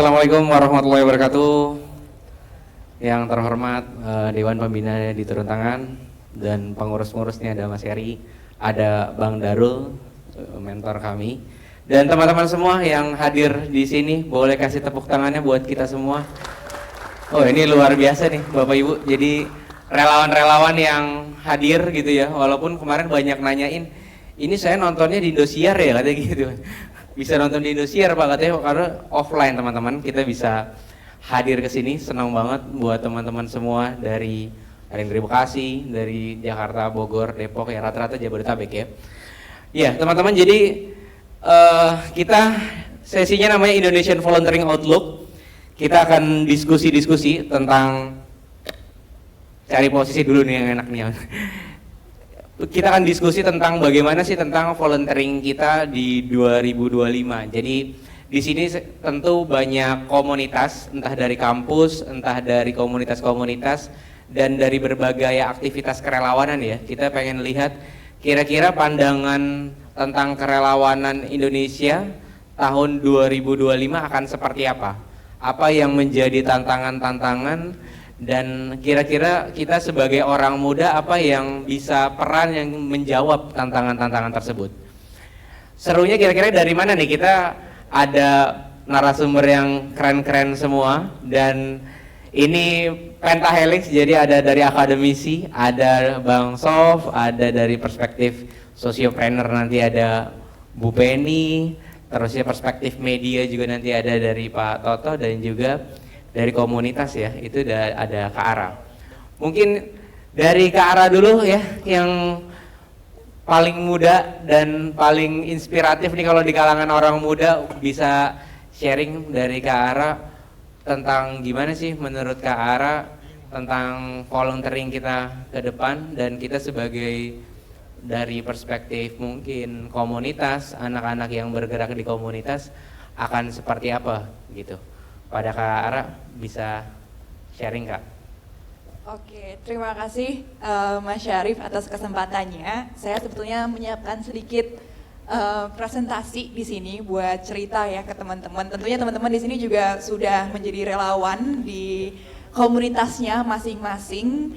Assalamualaikum warahmatullahi wabarakatuh. Yang terhormat Dewan Pembina diturun tangan dan pengurus-pengurusnya ada Mas Heri, ada Bang Darul, mentor kami, dan teman-teman semua yang hadir di sini. Boleh kasih tepuk tangannya buat kita semua. Oh, ini luar biasa nih Bapak Ibu. Jadi relawan-relawan yang hadir gitu ya. Walaupun kemarin banyak nanyain, ini saya nontonnya di Indosiar ya katanya gitu. Bisa nonton di Indosiar Pak katanya, karena offline teman-teman kita bisa hadir ke sini. Senang banget buat teman-teman semua dari Bekasi, dari Jakarta, Bogor, Depok ya, rata-rata Jabodetabek ya. Ya teman-teman, jadi kita sesinya namanya Indonesian Volunteering Outlook. Kita akan diskusi-diskusi tentang, cari posisi dulu nih yang enak nih. Kita akan diskusi tentang bagaimana sih tentang volunteering kita di 2025. Jadi di sini tentu banyak komunitas, entah dari kampus, entah dari komunitas-komunitas, dan dari berbagai aktivitas kerelawanan ya. Kita pengen lihat kira-kira pandangan tentang kerelawanan Indonesia tahun 2025 akan seperti apa? Apa yang menjadi tantangan-tantangan, dan kira-kira kita sebagai orang muda apa yang bisa peran yang menjawab tantangan-tantangan tersebut. Serunya kira-kira dari mana nih? Kita ada narasumber yang keren-keren semua, dan ini pentahelix, jadi ada dari akademisi, ada Bang Sof, ada dari perspektif sosiopreneur, nanti ada Bu Penny, terusnya perspektif media juga nanti ada dari Pak Toto, dan juga dari komunitas ya, itu ada Kak Ara. Mungkin dari Kak Ara dulu ya, yang paling muda dan paling inspiratif nih kalau di kalangan orang muda, bisa sharing dari Kak Ara tentang gimana sih menurut Kak Ara tentang volunteering kita ke depan, dan kita sebagai dari perspektif mungkin komunitas, anak-anak yang bergerak di komunitas akan seperti apa gitu. Pada Kak Ara bisa sharing Kak. Oke, terima kasih Mas Syarif atas kesempatannya. Saya sebetulnya menyiapkan sedikit presentasi di sini buat cerita ya ke teman-teman. Tentunya teman-teman di sini juga sudah menjadi relawan di komunitasnya masing-masing.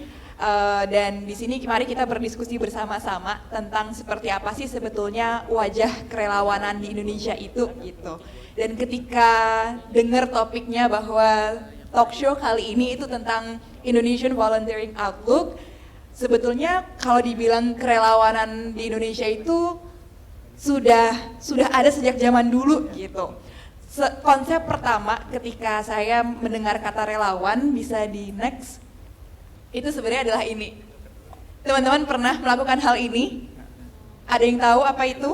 Dan di sini mari kita berdiskusi bersama-sama tentang seperti apa sih sebetulnya wajah kerelawanan di Indonesia itu gitu. Dan ketika dengar topiknya bahwa talk show kali ini itu tentang Indonesian Volunteering Outlook, sebetulnya kalau dibilang kerelawanan di Indonesia itu sudah ada sejak zaman dulu gitu. Konsep pertama ketika saya mendengar kata relawan, bisa di next, itu sebenarnya adalah ini. Teman-teman pernah melakukan hal ini? Ada yang tahu apa itu?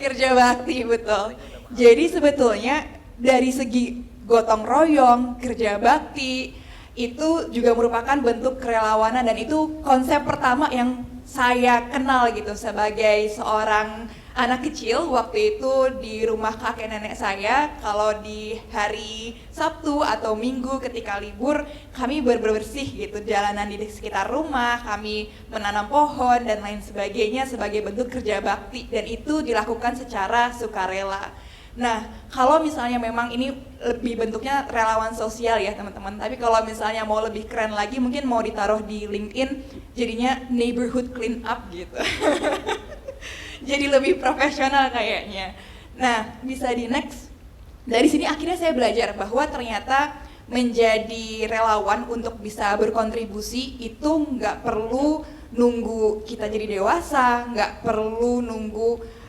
Kerja bakti, betul. Jadi sebetulnya dari segi gotong royong, kerja bakti itu juga merupakan bentuk kerelawanan, dan itu konsep pertama yang saya kenal gitu sebagai seorang anak kecil. Waktu itu di rumah kakek nenek saya, kalau di hari Sabtu atau Minggu ketika libur, kami bersih gitu jalanan di sekitar rumah, kami menanam pohon dan lain sebagainya sebagai bentuk kerja bakti, dan itu dilakukan secara sukarela. Nah, kalau misalnya memang ini lebih bentuknya relawan sosial ya teman-teman, tapi kalau misalnya mau lebih keren lagi, mungkin mau ditaruh di LinkedIn, jadinya neighborhood clean up gitu. Jadi lebih profesional kayaknya. Nah, bisa di next. Dari sini akhirnya saya belajar bahwa ternyata menjadi relawan untuk bisa berkontribusi itu nggak perlu nunggu kita jadi dewasa, nggak perlu nunggu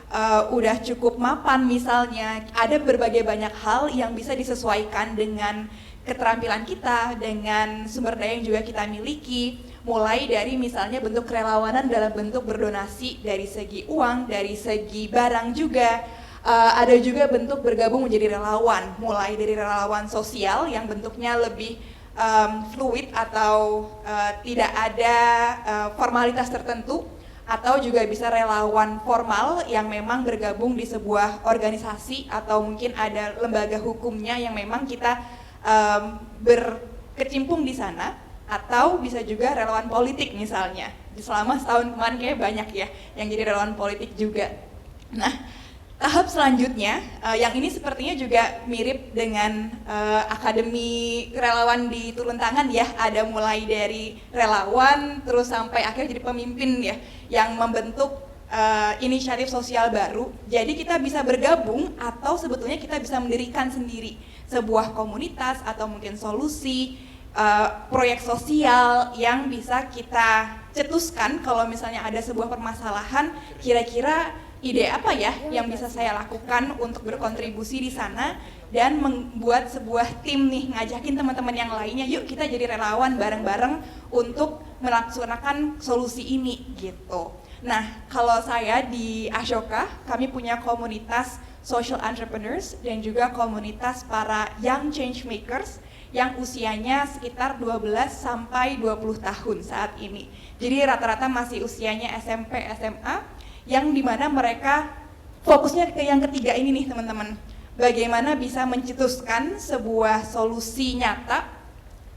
udah cukup mapan misalnya. Ada berbagai banyak hal yang bisa disesuaikan dengan keterampilan kita, dengan sumber daya yang juga kita miliki. Mulai dari misalnya bentuk kerelawanan dalam bentuk berdonasi dari segi uang, dari segi barang juga. Ada juga bentuk bergabung menjadi relawan, mulai dari relawan sosial yang bentuknya lebih fluid atau tidak ada formalitas tertentu, atau juga bisa relawan formal yang memang bergabung di sebuah organisasi atau mungkin ada lembaga hukumnya yang memang kita berkecimpung di sana, atau bisa juga relawan politik misalnya. Selama setahun kemarin kayak banyak ya yang jadi relawan politik juga. Nah, tahap selanjutnya, yang ini sepertinya juga mirip dengan Akademi Relawan di Turun Tangan ya, ada mulai dari relawan terus sampai akhirnya jadi pemimpin ya, yang membentuk inisiatif sosial baru. Jadi kita bisa bergabung atau sebetulnya kita bisa mendirikan sendiri sebuah komunitas atau mungkin solusi, proyek sosial yang bisa kita cetuskan kalau misalnya ada sebuah permasalahan, kira-kira ide apa ya yang bisa saya lakukan untuk berkontribusi di sana dan membuat sebuah tim nih, ngajakin teman-teman yang lainnya, yuk kita jadi relawan bareng-bareng untuk melaksanakan solusi ini gitu. Nah, kalau saya di Ashoka, kami punya komunitas social entrepreneurs dan juga komunitas para young change makers yang usianya sekitar 12 sampai 20 tahun saat ini. Jadi rata-rata masih usianya SMP, SMA, yang dimana mereka fokusnya ke yang ketiga ini nih teman-teman. Bagaimana bisa mencetuskan sebuah solusi nyata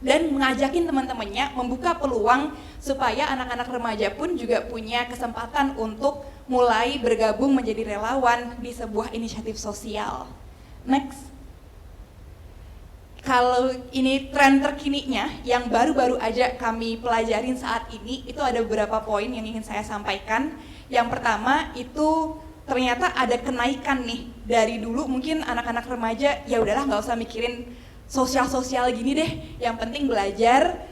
dan mengajakin teman-temannya membuka peluang supaya anak-anak remaja pun juga punya kesempatan untuk mulai bergabung menjadi relawan di sebuah inisiatif sosial. Next. Kalau ini tren terkininya yang baru-baru aja kami pelajarin saat ini, itu ada beberapa poin yang ingin saya sampaikan. Yang pertama itu ternyata ada kenaikan nih, dari dulu mungkin anak-anak remaja ya udahlah nggak usah mikirin sosial-sosial gini deh, yang penting belajar,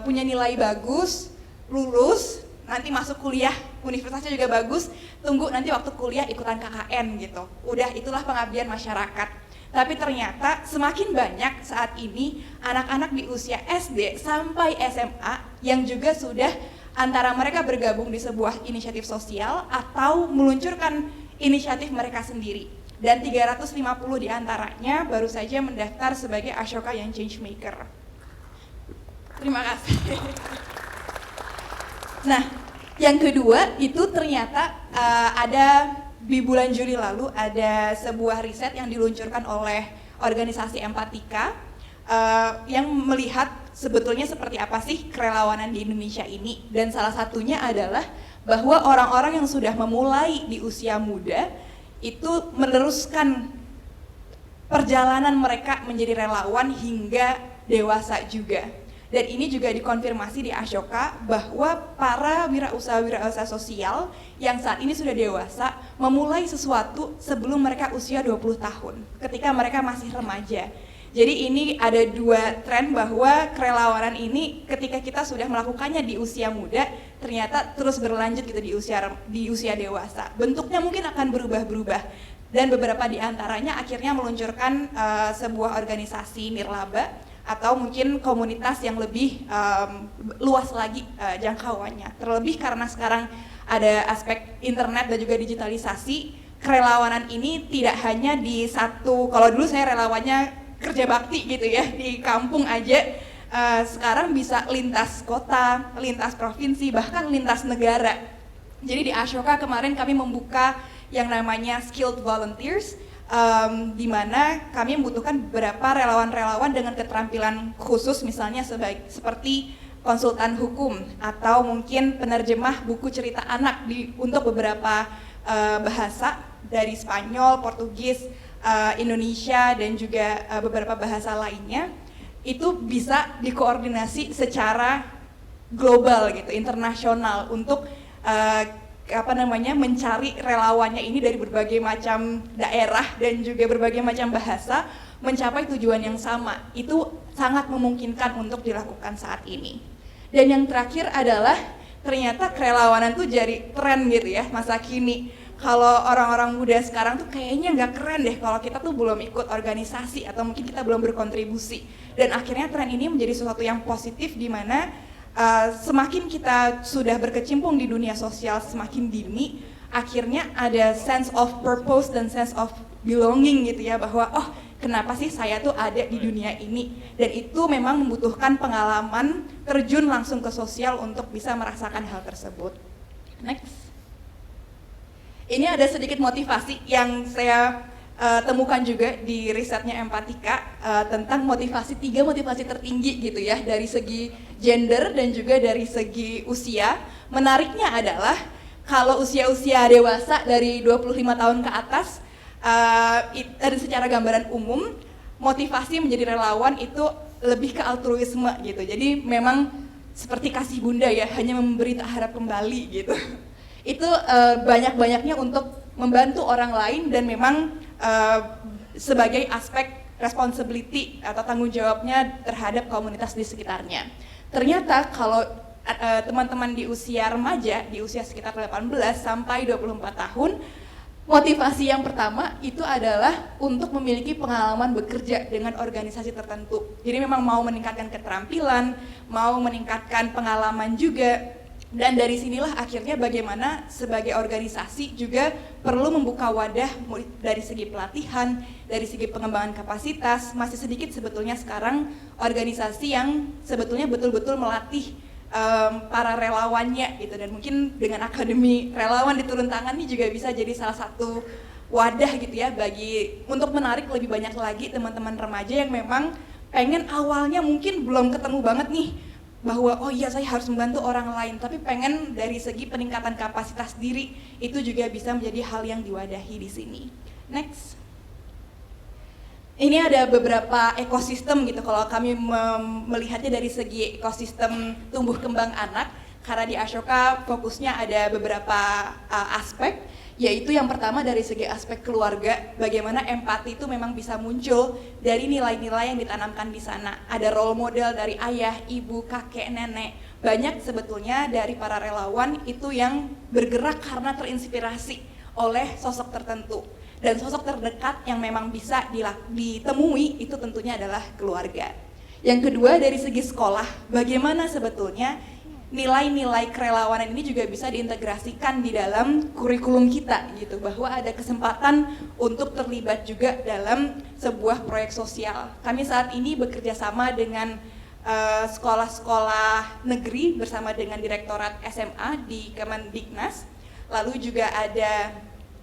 punya nilai bagus, lulus, nanti masuk kuliah, universitasnya juga bagus, tunggu nanti waktu kuliah ikutan KKN gitu. Udah, itulah pengabdian masyarakat. Tapi ternyata semakin banyak saat ini anak-anak di usia SD sampai SMA yang juga sudah antara mereka bergabung di sebuah inisiatif sosial atau meluncurkan inisiatif mereka sendiri. Dan 350 diantaranya baru saja mendaftar sebagai Ashoka Young Changemaker. Terima kasih. Nah, yang kedua itu ternyata ada di bulan Juli lalu ada sebuah riset yang diluncurkan oleh organisasi Empatika yang melihat sebetulnya seperti apa sih kerelawanan di Indonesia ini, dan salah satunya adalah bahwa orang-orang yang sudah memulai di usia muda itu meneruskan perjalanan mereka menjadi relawan hingga dewasa juga. Dan ini juga dikonfirmasi di Ashoka bahwa para wirausaha sosial yang saat ini sudah dewasa memulai sesuatu sebelum mereka usia 20 tahun, ketika mereka masih remaja. Jadi ini ada dua tren bahwa kerelawanan ini ketika kita sudah melakukannya di usia muda ternyata terus berlanjut gitu di usia dewasa. Bentuknya mungkin akan berubah-berubah dan beberapa di antaranya akhirnya meluncurkan sebuah organisasi nirlaba atau mungkin komunitas yang lebih luas lagi jangkauannya. Terlebih karena sekarang ada aspek internet dan juga digitalisasi, kerelawanan ini tidak hanya di satu, kalau dulu saya relawannya kerja bakti gitu ya, di kampung aja, sekarang bisa lintas kota, lintas provinsi, bahkan lintas negara. Jadi di Ashoka kemarin kami membuka yang namanya Skilled Volunteers, di mana kami membutuhkan beberapa relawan-relawan dengan keterampilan khusus, misalnya seperti konsultan hukum atau mungkin penerjemah buku cerita anak untuk beberapa bahasa dari Spanyol, Portugis, Indonesia dan juga beberapa bahasa lainnya. Itu bisa dikoordinasi secara global gitu, internasional untuk mencari relawannya ini dari berbagai macam daerah dan juga berbagai macam bahasa mencapai tujuan yang sama. Itu sangat memungkinkan untuk dilakukan saat ini. Dan yang terakhir adalah ternyata kerelawanan tuh jadi tren gitu ya masa kini. Kalau orang-orang muda sekarang tuh kayaknya nggak keren deh kalau kita tuh belum ikut organisasi atau mungkin kita belum berkontribusi. Dan akhirnya tren ini menjadi sesuatu yang positif di mana semakin kita sudah berkecimpung di dunia sosial semakin dini, akhirnya ada sense of purpose dan sense of belonging gitu ya, bahwa oh kenapa sih saya tuh ada di dunia ini, dan itu memang membutuhkan pengalaman terjun langsung ke sosial untuk bisa merasakan hal tersebut. Next. Ini ada sedikit motivasi yang saya temukan juga di risetnya Empatika tentang tiga motivasi tertinggi gitu ya, dari segi gender dan juga dari segi usia. Menariknya adalah kalau usia-usia dewasa dari 25 tahun ke atas, dari secara gambaran umum, motivasi menjadi relawan itu lebih ke altruisme gitu. Jadi memang seperti kasih bunda ya, hanya memberi tak harap kembali gitu. Itu banyak-banyaknya untuk membantu orang lain dan memang sebagai aspek responsibility atau tanggung jawabnya terhadap komunitas di sekitarnya. Ternyata kalau teman-teman di usia remaja, di usia sekitar 18 sampai 24 tahun, motivasi yang pertama itu adalah untuk memiliki pengalaman bekerja dengan organisasi tertentu. Jadi memang mau meningkatkan keterampilan, mau meningkatkan pengalaman juga. Dan dari sinilah akhirnya bagaimana sebagai organisasi juga perlu membuka wadah dari segi pelatihan, dari segi pengembangan kapasitas. Masih sedikit sebetulnya sekarang organisasi yang sebetulnya betul-betul melatih para relawannya gitu, dan mungkin dengan akademi relawan di turun tangan ini juga bisa jadi salah satu wadah gitu ya bagi untuk menarik lebih banyak lagi teman-teman remaja yang memang pengen awalnya mungkin belum ketemu banget nih bahwa oh iya saya harus membantu orang lain, tapi pengen dari segi peningkatan kapasitas diri itu juga bisa menjadi hal yang diwadahi di sini. Next. Ini ada beberapa ekosistem gitu kalau kami melihatnya dari segi ekosistem tumbuh kembang anak, karena di Ashoka fokusnya ada beberapa aspek, yaitu yang pertama dari segi aspek keluarga, bagaimana empati itu memang bisa muncul dari nilai-nilai yang ditanamkan di sana. Ada role model dari ayah, ibu, kakek, nenek. Banyak sebetulnya dari para relawan itu yang bergerak karena terinspirasi oleh sosok tertentu. Dan sosok terdekat yang memang bisa ditemui itu tentunya adalah keluarga. Yang kedua dari segi sekolah, bagaimana sebetulnya nilai-nilai kerelawanan ini juga bisa diintegrasikan di dalam kurikulum kita gitu, bahwa ada kesempatan untuk terlibat juga dalam sebuah proyek sosial. Kami saat ini bekerja sama dengan sekolah-sekolah negeri bersama dengan Direktorat SMA di Kemendiknas, lalu juga ada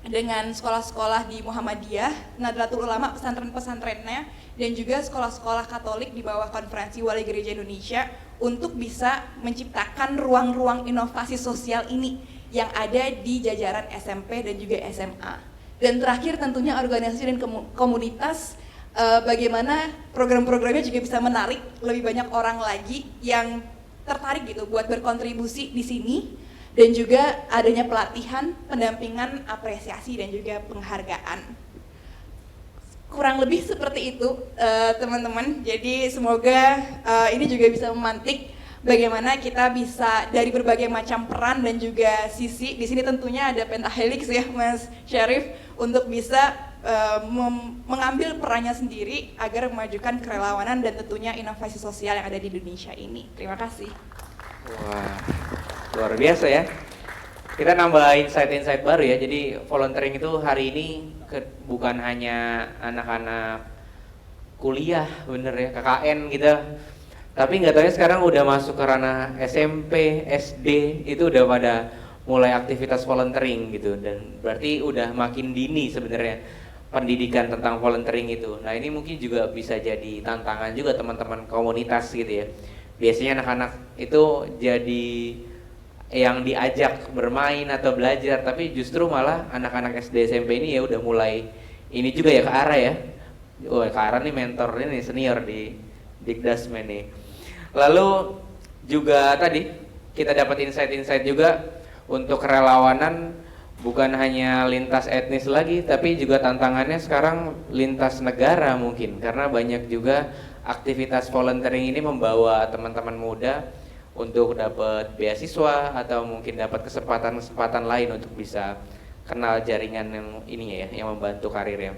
dengan sekolah-sekolah di Muhammadiyah, Nahdlatul Ulama, pesantren-pesantrennya, dan juga sekolah-sekolah Katolik di bawah Konferensi Wali Gereja Indonesia untuk bisa menciptakan ruang-ruang inovasi sosial ini yang ada di jajaran SMP dan juga SMA. Dan terakhir tentunya organisasi dan komunitas, bagaimana program-programnya juga bisa menarik lebih banyak orang lagi yang tertarik gitu buat berkontribusi di sini. Dan juga adanya pelatihan, pendampingan, apresiasi, dan juga penghargaan. Kurang lebih seperti itu teman-teman. Jadi semoga ini juga bisa memantik bagaimana kita bisa dari berbagai macam peran dan juga sisi. Di sini tentunya ada pentahelix ya Mas Syarif, untuk bisa mengambil perannya sendiri agar memajukan kerelawanan dan tentunya inovasi sosial yang ada di Indonesia ini. Terima kasih. Wah, luar biasa ya. Kita nambah insight-insight baru ya. Jadi volunteering itu hari ini bukan hanya anak-anak kuliah, bener ya, KKN gitu. Tapi nggak tahu ya sekarang udah masuk ke ranah SMP, SD, itu udah pada mulai aktivitas volunteering gitu. Dan berarti udah makin dini sebenarnya pendidikan tentang volunteering itu. Nah ini mungkin juga bisa jadi tantangan juga teman-teman komunitas gitu ya. Biasanya anak-anak itu jadi yang diajak bermain atau belajar, tapi justru malah anak-anak SD SMP ini ya udah mulai ini juga ya ke arah ya. Oh, ke arah nih mentor ini senior di Dikdasmen nih. Lalu juga tadi kita dapat insight-insight juga untuk kerelawanan bukan hanya lintas etnis lagi, tapi juga tantangannya sekarang lintas negara mungkin, karena banyak juga aktivitas volunteering ini membawa teman-teman muda untuk dapat beasiswa atau mungkin dapat kesempatan-kesempatan lain untuk bisa kenal jaringan yang ini ya, yang membantu karirnya.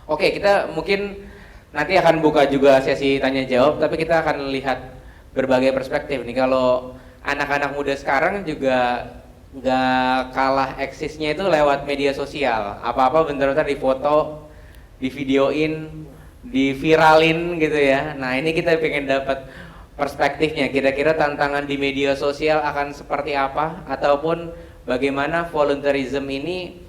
Oke, kita mungkin nanti akan buka juga sesi tanya jawab, tapi kita akan lihat berbagai perspektif nih. Kalau anak-anak muda sekarang juga nggak kalah eksisnya itu lewat media sosial. Apa-apa bentar-bentar difoto, divideoin, diviralin gitu ya. Nah ini kita pengen dapat perspektifnya, kira-kira tantangan di media sosial akan seperti apa, ataupun bagaimana volunteerism ini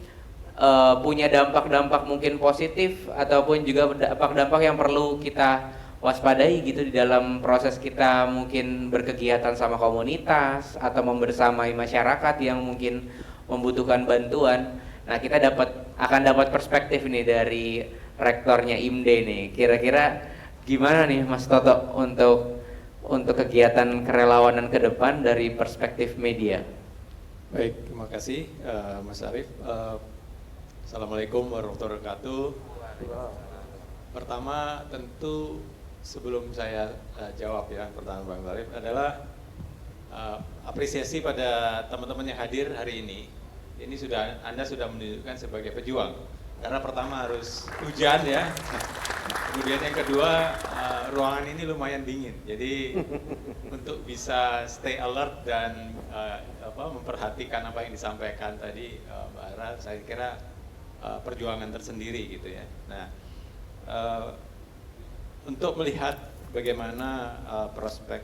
punya dampak-dampak mungkin positif ataupun juga dampak-dampak yang perlu kita waspadai gitu di dalam proses kita mungkin berkegiatan sama komunitas atau membersamai masyarakat yang mungkin membutuhkan bantuan. Nah, kita akan dapat perspektif nih dari rektornya IMDE nih. Kira-kira gimana nih Mas Toto untuk kegiatan kerelawanan ke depan dari perspektif media? Baik, terima kasih Mas Arief. Assalamualaikum warahmatullahi wabarakatuh. Pertama tentu sebelum saya jawab ya pertanyaan Bang Arief adalah apresiasi pada teman-teman yang hadir hari ini. Ini Anda sudah menunjukkan sebagai pejuang. Karena pertama harus hujan ya. Kemudian yang kedua, ruangan ini lumayan dingin. Jadi untuk bisa stay alert dan memperhatikan apa yang disampaikan tadi Mbak Ara, saya kira perjuangan tersendiri gitu ya. Nah, untuk melihat bagaimana prospek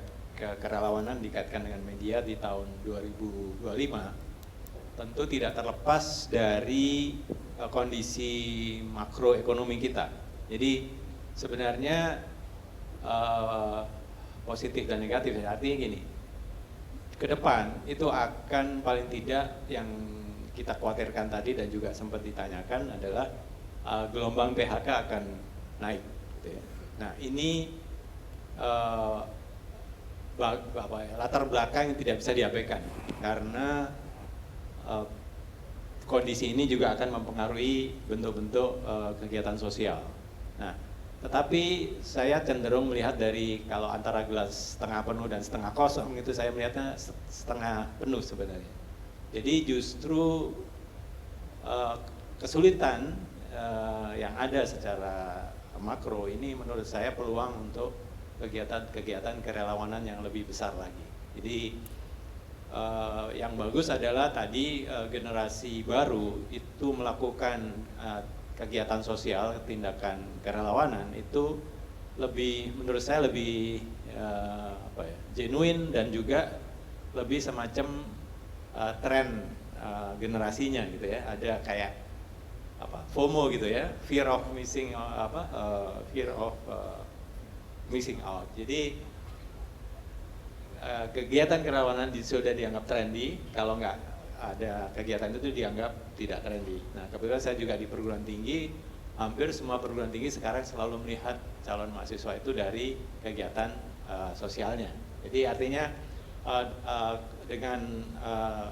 kerelawanan dikaitkan dengan media di tahun 2025, tentu tidak terlepas dari kondisi makroekonomi kita. Jadi sebenarnya positif dan negatif, artinya gini, ke depan itu akan paling tidak yang kita khawatirkan tadi dan juga sempat ditanyakan adalah gelombang PHK akan naik. Gitu ya. Nah ini latar belakang yang tidak bisa diabaikan karena kondisi ini juga akan mempengaruhi bentuk-bentuk kegiatan sosial. Nah, tetapi saya cenderung melihat dari kalau antara gelas setengah penuh dan setengah kosong itu saya melihatnya setengah penuh sebenarnya. Jadi justru kesulitan yang ada secara makro ini menurut saya peluang untuk kegiatan-kegiatan kerelawanan yang lebih besar lagi. Jadi yang bagus adalah tadi generasi baru itu melakukan kegiatan sosial, tindakan kerelawanan itu lebih, menurut saya lebih genuine dan juga lebih semacam tren generasinya gitu ya. Ada kayak FOMO gitu ya, fear of missing missing out. Jadi kegiatan kerelawanan sudah dianggap trendy, kalau nggak ada kegiatan itu dianggap tidak trendy. Nah kebetulan saya juga di perguruan tinggi, hampir semua perguruan tinggi sekarang selalu melihat calon mahasiswa itu dari kegiatan sosialnya. Jadi artinya dengan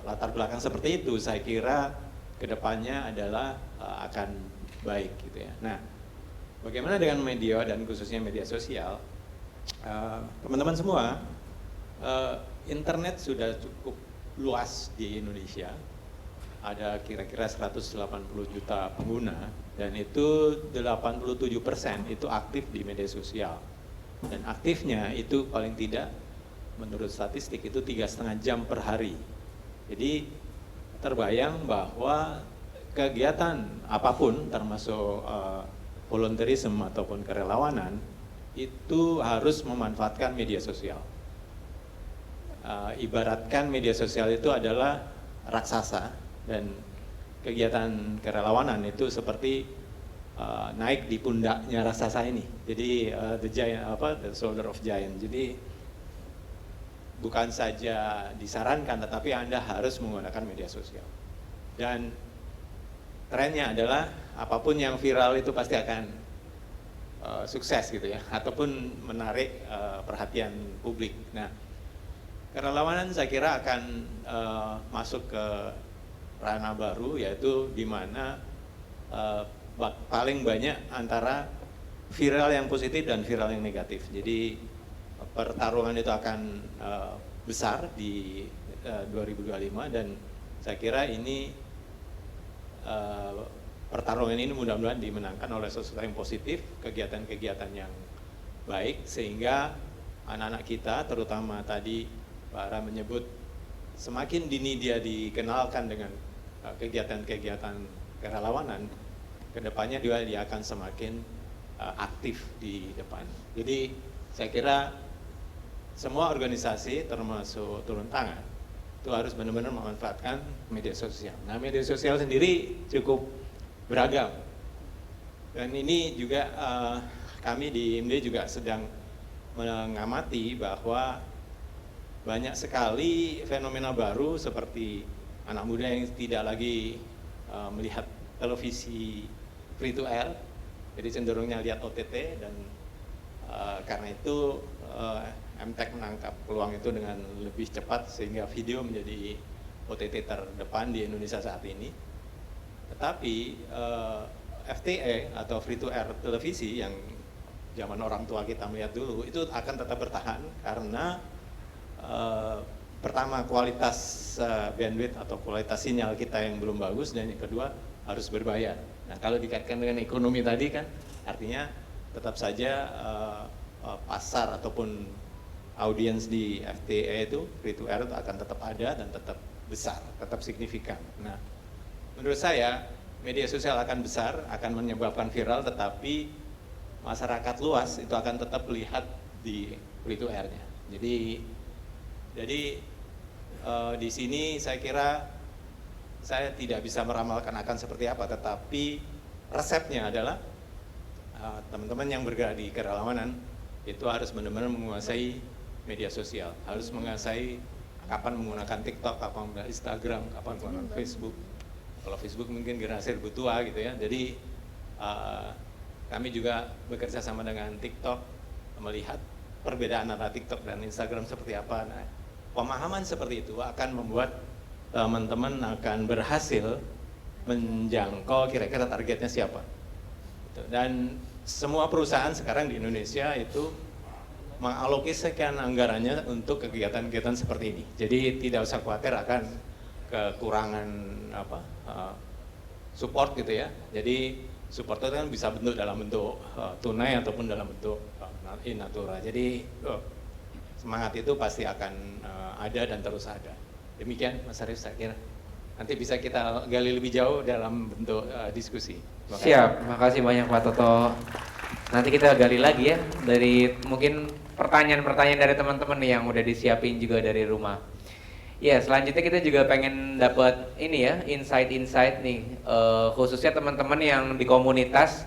latar belakang seperti itu, saya kira kedepannya adalah akan baik gitu ya. Nah bagaimana dengan media dan khususnya media sosial, teman-teman semua, internet sudah cukup luas di Indonesia, ada kira-kira 180 juta pengguna dan itu 87% itu aktif di media sosial dan aktifnya itu paling tidak menurut statistik itu 3,5 jam per hari. Jadi terbayang bahwa kegiatan apapun termasuk volunteerism ataupun kerelawanan itu harus memanfaatkan media sosial. Ibaratkan media sosial itu adalah raksasa dan kegiatan kerelawanan itu seperti naik di pundaknya raksasa ini. Jadi the shoulder of giant. Jadi bukan saja disarankan tetapi Anda harus menggunakan media sosial. Dan trennya adalah apapun yang viral itu pasti akan sukses gitu ya, ataupun menarik perhatian publik. Nah, kerelawanan saya kira akan masuk ke ranah baru, yaitu di mana paling banyak antara viral yang positif dan viral yang negatif. Jadi pertarungan itu akan besar di 2025 dan saya kira ini pertarungan ini mudah-mudahan dimenangkan oleh sesuatu yang positif, kegiatan-kegiatan yang baik sehingga anak-anak kita terutama tadi Pak Ara menyebut semakin dini dia dikenalkan dengan kegiatan-kegiatan kerelawanan, kedepannya dia akan semakin aktif di depan. Jadi saya kira semua organisasi termasuk turun tangan itu harus benar-benar memanfaatkan media sosial. Nah media sosial sendiri cukup beragam dan ini juga kami di IMDE juga sedang mengamati bahwa banyak sekali fenomena baru seperti anak muda yang tidak lagi melihat televisi free to air, jadi cenderungnya lihat OTT, dan karena itu MTech menangkap peluang itu dengan lebih cepat sehingga video menjadi OTT terdepan di Indonesia saat ini. Tetapi FTA atau free to air televisi yang zaman orang tua kita melihat dulu itu akan tetap bertahan karena pertama kualitas bandwidth atau kualitas sinyal kita yang belum bagus, dan yang kedua harus berbayar. Nah, kalau dikaitkan dengan ekonomi tadi kan artinya tetap saja pasar ataupun audiens di FTA itu free to air itu akan tetap ada dan tetap besar, tetap signifikan. Nah, menurut saya media sosial akan besar, akan menyebabkan viral, tetapi masyarakat luas itu akan tetap melihat di free to air-nya. Jadi di sini saya kira saya tidak bisa meramalkan akan seperti apa, tetapi resepnya adalah teman-teman yang bergerak di kerelawanan itu harus benar-benar menguasai media sosial, harus menguasai kapan menggunakan TikTok, kapan menggunakan Instagram, kapan menggunakan Facebook. Kalau Facebook mungkin generasi lebih tua gitu ya. Jadi kami juga bekerja sama dengan TikTok, melihat perbedaan antara TikTok dan Instagram seperti apa. Nah, pemahaman seperti itu akan membuat teman-teman akan berhasil menjangkau kira-kira targetnya siapa. Dan semua perusahaan sekarang di Indonesia itu mengalokasikan anggarannya untuk kegiatan-kegiatan seperti ini. Jadi tidak usah khawatir akan kekurangan support gitu ya. Jadi support itu kan bisa bentuk dalam bentuk tunai ataupun dalam bentuk in natura. Jadi semangat itu pasti akan ada dan terus ada. Demikian Mas Arief, saya kira nanti bisa kita gali lebih jauh dalam bentuk diskusi. Siap, makasih banyak Pak Toto. Nanti kita gali lagi ya dari mungkin pertanyaan-pertanyaan dari teman-teman yang udah disiapin juga dari rumah. Ya, selanjutnya kita juga pengen dapat ini ya, insight-insight nih, khususnya teman-teman yang di komunitas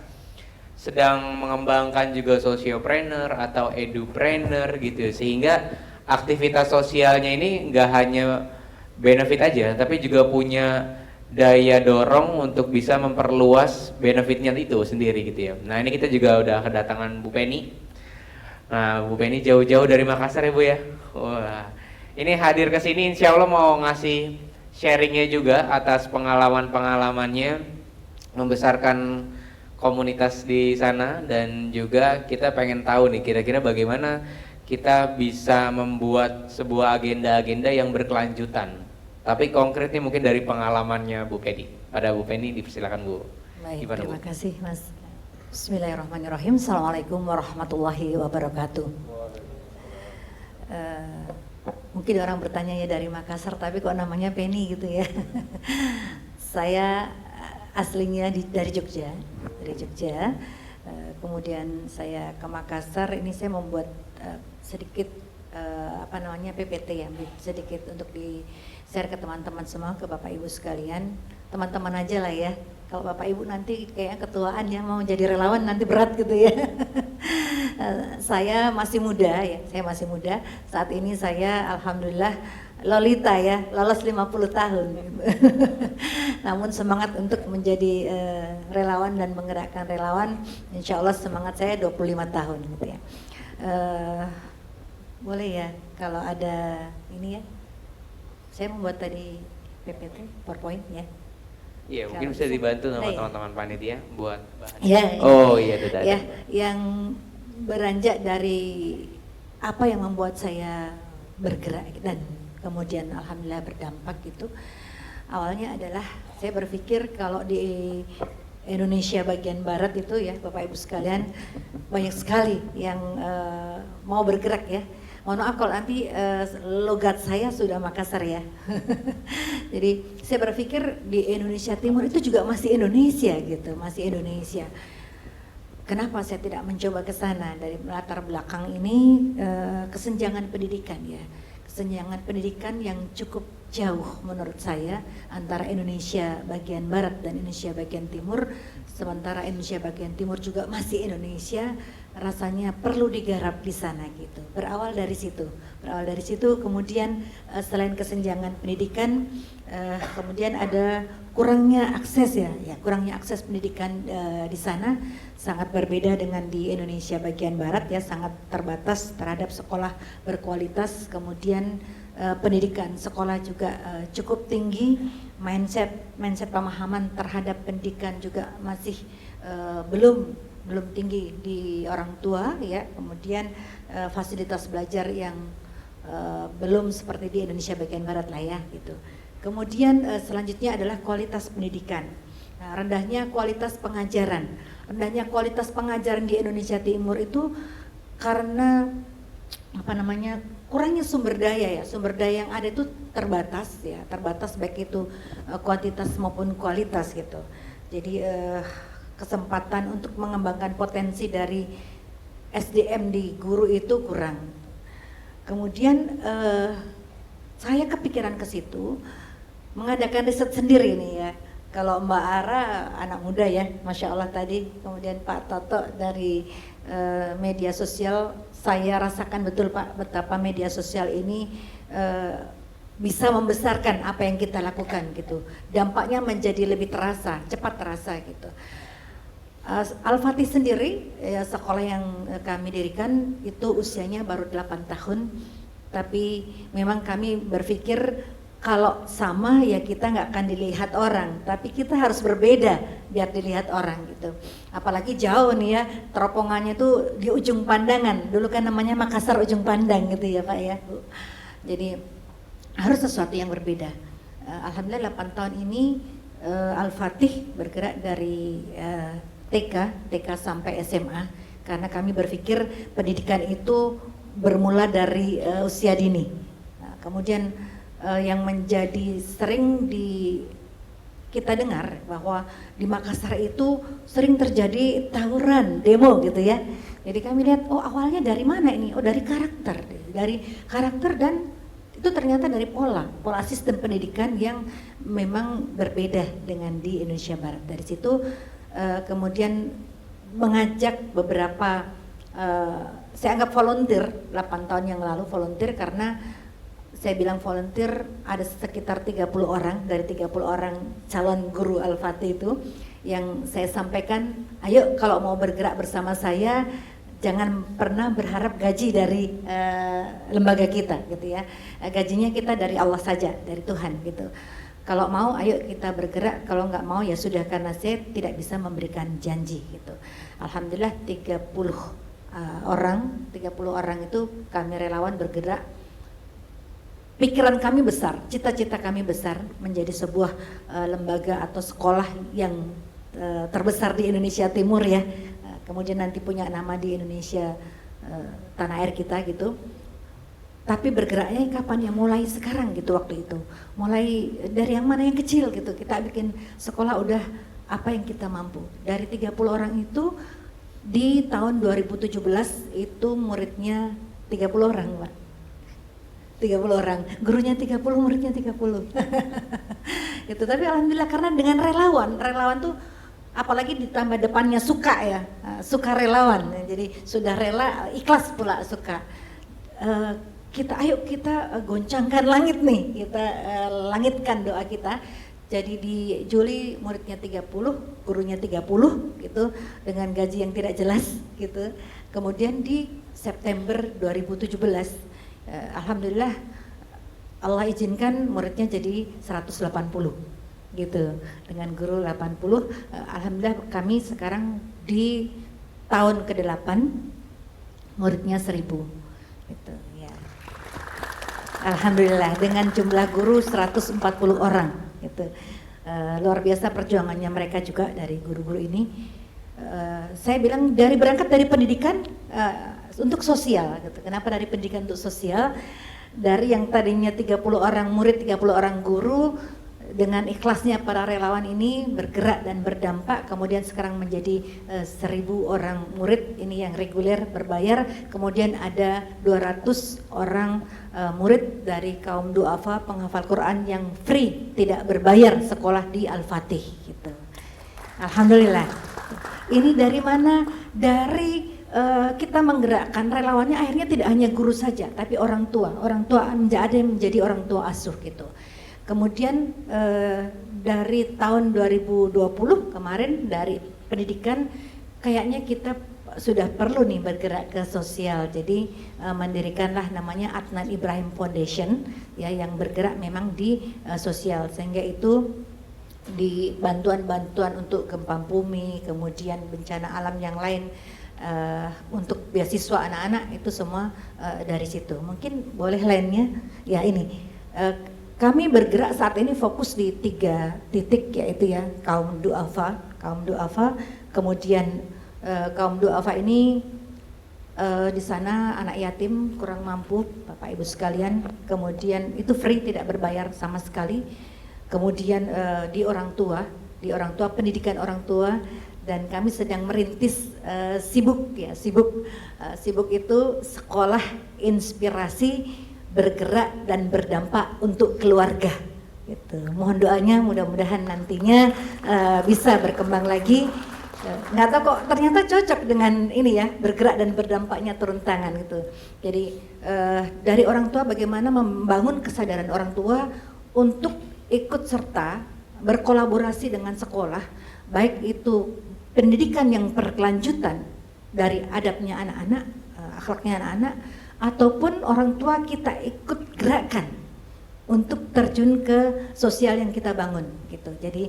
sedang mengembangkan juga sociopreneur atau edupreneur gitu, sehingga aktivitas sosialnya ini nggak hanya benefit aja, tapi juga punya daya dorong untuk bisa memperluas benefitnya itu sendiri gitu ya. Nah, ini kita juga udah kedatangan Bu Penny. Nah, Bu Penny jauh-jauh dari Makassar ya Bu ya. Wah, ini hadir ke sini insya Allah mau ngasih sharingnya juga atas pengalaman-pengalamannya membesarkan komunitas di sana, dan juga kita pengen tahu nih kira-kira bagaimana kita bisa membuat sebuah agenda-agenda yang berkelanjutan. Tapi konkretnya mungkin dari pengalamannya Bu Penny. Pada Bu Penny dipersilakan Bu. Baik, Gimana, terima Bu? kasih Mas. Bismillahirrahmanirrahim. Assalamualaikum warahmatullahi wabarakatuh. Mungkin orang bertanya ya dari Makassar, tapi kok namanya Penny gitu ya. Saya aslinya dari Jogja, kemudian saya ke Makassar. Ini saya membuat sedikit PPT ya, sedikit untuk di share ke teman-teman semua, ke Bapak Ibu sekalian, teman-teman aja lah ya. Kalau Bapak Ibu nanti kayak ketuaan ya, mau jadi relawan nanti berat gitu ya. Saya masih muda ya, Saat ini saya alhamdulillah lolita ya, lolos 50 tahun gitu. Namun semangat untuk menjadi relawan dan menggerakkan relawan, insya Allah semangat saya 25 tahun gitu ya. Boleh ya kalau ada ini ya, saya membuat tadi PPT, PowerPoint ya. Iya, mungkin bisa dibantu sama teman-teman panitia buat bahan. Ya, oh iya, itu tadi. Ya, yang beranjak dari apa yang membuat saya bergerak dan kemudian alhamdulillah berdampak gitu. Awalnya adalah saya berpikir kalau di Indonesia bagian barat itu ya Bapak Ibu sekalian, banyak sekali yang mau bergerak ya. Mohon maaf kalau nanti logat saya sudah Makassar ya. Jadi saya berpikir di Indonesia Timur itu juga masih Indonesia gitu, masih Indonesia. Kenapa saya tidak mencoba ke sana? Dari latar belakang ini kesenjangan pendidikan ya. Kesenjangan pendidikan yang cukup jauh menurut saya antara Indonesia bagian barat dan Indonesia bagian timur. Sementara Indonesia bagian timur juga masih Indonesia, rasanya perlu digarap di sana gitu. Berawal dari situ kemudian selain kesenjangan pendidikan, kemudian ada kurangnya akses kurangnya akses pendidikan di sana sangat berbeda dengan di Indonesia bagian barat ya, sangat terbatas terhadap sekolah berkualitas, kemudian pendidikan sekolah juga cukup tinggi, mindset pemahaman terhadap pendidikan juga masih belum tinggi di orang tua ya, kemudian fasilitas belajar yang belum seperti di Indonesia bagian barat lah ya gitu. Kemudian selanjutnya adalah kualitas pendidikan. Nah, rendahnya kualitas pengajaran di Indonesia Timur itu karena kurangnya sumber daya yang ada itu terbatas baik itu kuantitas maupun kualitas gitu. Jadi kesempatan untuk mengembangkan potensi dari SDM di guru itu kurang. Kemudian saya kepikiran ke situ mengadakan riset sendiri nih ya. Kalau Mbak Ara anak muda ya, Masya Allah tadi, kemudian Pak Toto dari media sosial, saya rasakan betul Pak betapa media sosial ini bisa membesarkan apa yang kita lakukan gitu. Dampaknya menjadi lebih terasa, cepat terasa gitu. Al-Fatih sendiri ya, sekolah yang kami dirikan itu usianya baru 8 tahun, tapi memang kami berpikir kalau sama ya kita nggak akan dilihat orang, tapi kita harus berbeda biar dilihat orang gitu. Apalagi jauh nih ya, teropongannya tuh di ujung pandangan, dulu kan namanya Makassar ujung pandang gitu ya Pak ya. Jadi harus sesuatu yang berbeda. Alhamdulillah 8 tahun ini Al-Fatih bergerak dari TK sampai SMA, karena kami berpikir pendidikan itu bermula dari usia dini. Nah, kemudian yang menjadi sering kita dengar bahwa di Makassar itu sering terjadi tawuran, demo gitu ya. Jadi kami lihat, oh awalnya dari mana ini? Oh dari karakter dan itu ternyata dari pola sistem pendidikan yang memang berbeda dengan di Indonesia Barat. Dari situ kemudian mengajak beberapa, saya anggap volunteer 8 tahun yang lalu volunteer, karena saya bilang volunteer ada sekitar 30 orang dari 30 orang calon guru Al-Fatih itu yang saya sampaikan, ayo kalau mau bergerak bersama saya jangan pernah berharap gaji dari lembaga kita gitu ya. Gajinya kita dari Allah saja, dari Tuhan gitu. Kalau mau ayo kita bergerak, kalau nggak mau ya sudah, karena saya tidak bisa memberikan janji gitu. Alhamdulillah 30 orang itu kami relawan bergerak. Pikiran kami besar, cita-cita kami besar menjadi sebuah lembaga atau sekolah yang terbesar di Indonesia Timur ya. Kemudian nanti punya nama di Indonesia, tanah air kita gitu. Tapi bergeraknya kapan ya? Mulai sekarang gitu, waktu itu. Mulai dari yang mana yang kecil gitu. Kita bikin sekolah udah apa yang kita mampu. Dari 30 orang itu di tahun 2017 itu muridnya 30 orang Pak. 30 orang, gurunya 30, muridnya 30. Gitu. Tapi alhamdulillah karena dengan relawan tuh apalagi ditambah depannya suka ya, suka relawan. Jadi sudah rela, ikhlas pula suka. Ayo kita goncangkan langit nih, kita langitkan doa kita. Jadi di Juli muridnya 30, gurunya 30 gitu, dengan gaji yang tidak jelas gitu. Kemudian di September 2017 alhamdulillah Allah izinkan muridnya jadi 180 gitu, dengan guru 80. Alhamdulillah kami sekarang di tahun ke-8 muridnya 1000 gitu ya. Alhamdulillah dengan jumlah guru 140 orang gitu. Luar biasa perjuangannya mereka juga dari guru-guru ini. Saya bilang berangkat dari pendidikan untuk sosial gitu. Kenapa dari pendidikan untuk sosial? Dari yang tadinya 30 orang murid, 30 orang guru, dengan ikhlasnya para relawan ini bergerak dan berdampak, kemudian sekarang menjadi 1000 orang murid ini yang reguler berbayar, kemudian ada 200 orang murid dari kaum duafa penghafal Quran yang free, tidak berbayar sekolah di Al-Fatih gitu. Alhamdulillah. Ini dari mana? Dari kita menggerakkan relawannya akhirnya tidak hanya guru saja, tapi orang tua ada yang menjadi orang tua asuh gitu. Kemudian dari tahun 2020 kemarin dari pendidikan kayaknya kita sudah perlu nih bergerak ke sosial. Jadi mendirikanlah namanya Adnan Ibrahim Foundation ya, yang bergerak memang di sosial, sehingga itu di bantuan-bantuan untuk gempa bumi, kemudian bencana alam yang lain, untuk beasiswa anak-anak itu semua dari situ. Mungkin boleh lainnya ya ini. Kami bergerak saat ini fokus di 3 titik, yaitu ya kaum du'afa, kemudian kaum du'afa ini di sana anak yatim, kurang mampu, Bapak Ibu sekalian, kemudian itu free, tidak berbayar sama sekali. Kemudian di orang tua pendidikan orang tua, dan kami sedang merintis Sibuk itu sekolah inspirasi bergerak dan berdampak untuk keluarga gitu. Mohon doanya, mudah-mudahan nantinya bisa berkembang lagi. Nggak tahu kok ternyata cocok dengan ini ya, bergerak dan berdampaknya turun tangan gitu. Jadi dari orang tua bagaimana membangun kesadaran orang tua untuk ikut serta berkolaborasi dengan sekolah, baik itu pendidikan yang berkelanjutan dari adabnya anak-anak, akhlaknya anak-anak, ataupun orang tua kita ikut gerakan untuk terjun ke sosial yang kita bangun gitu. Jadi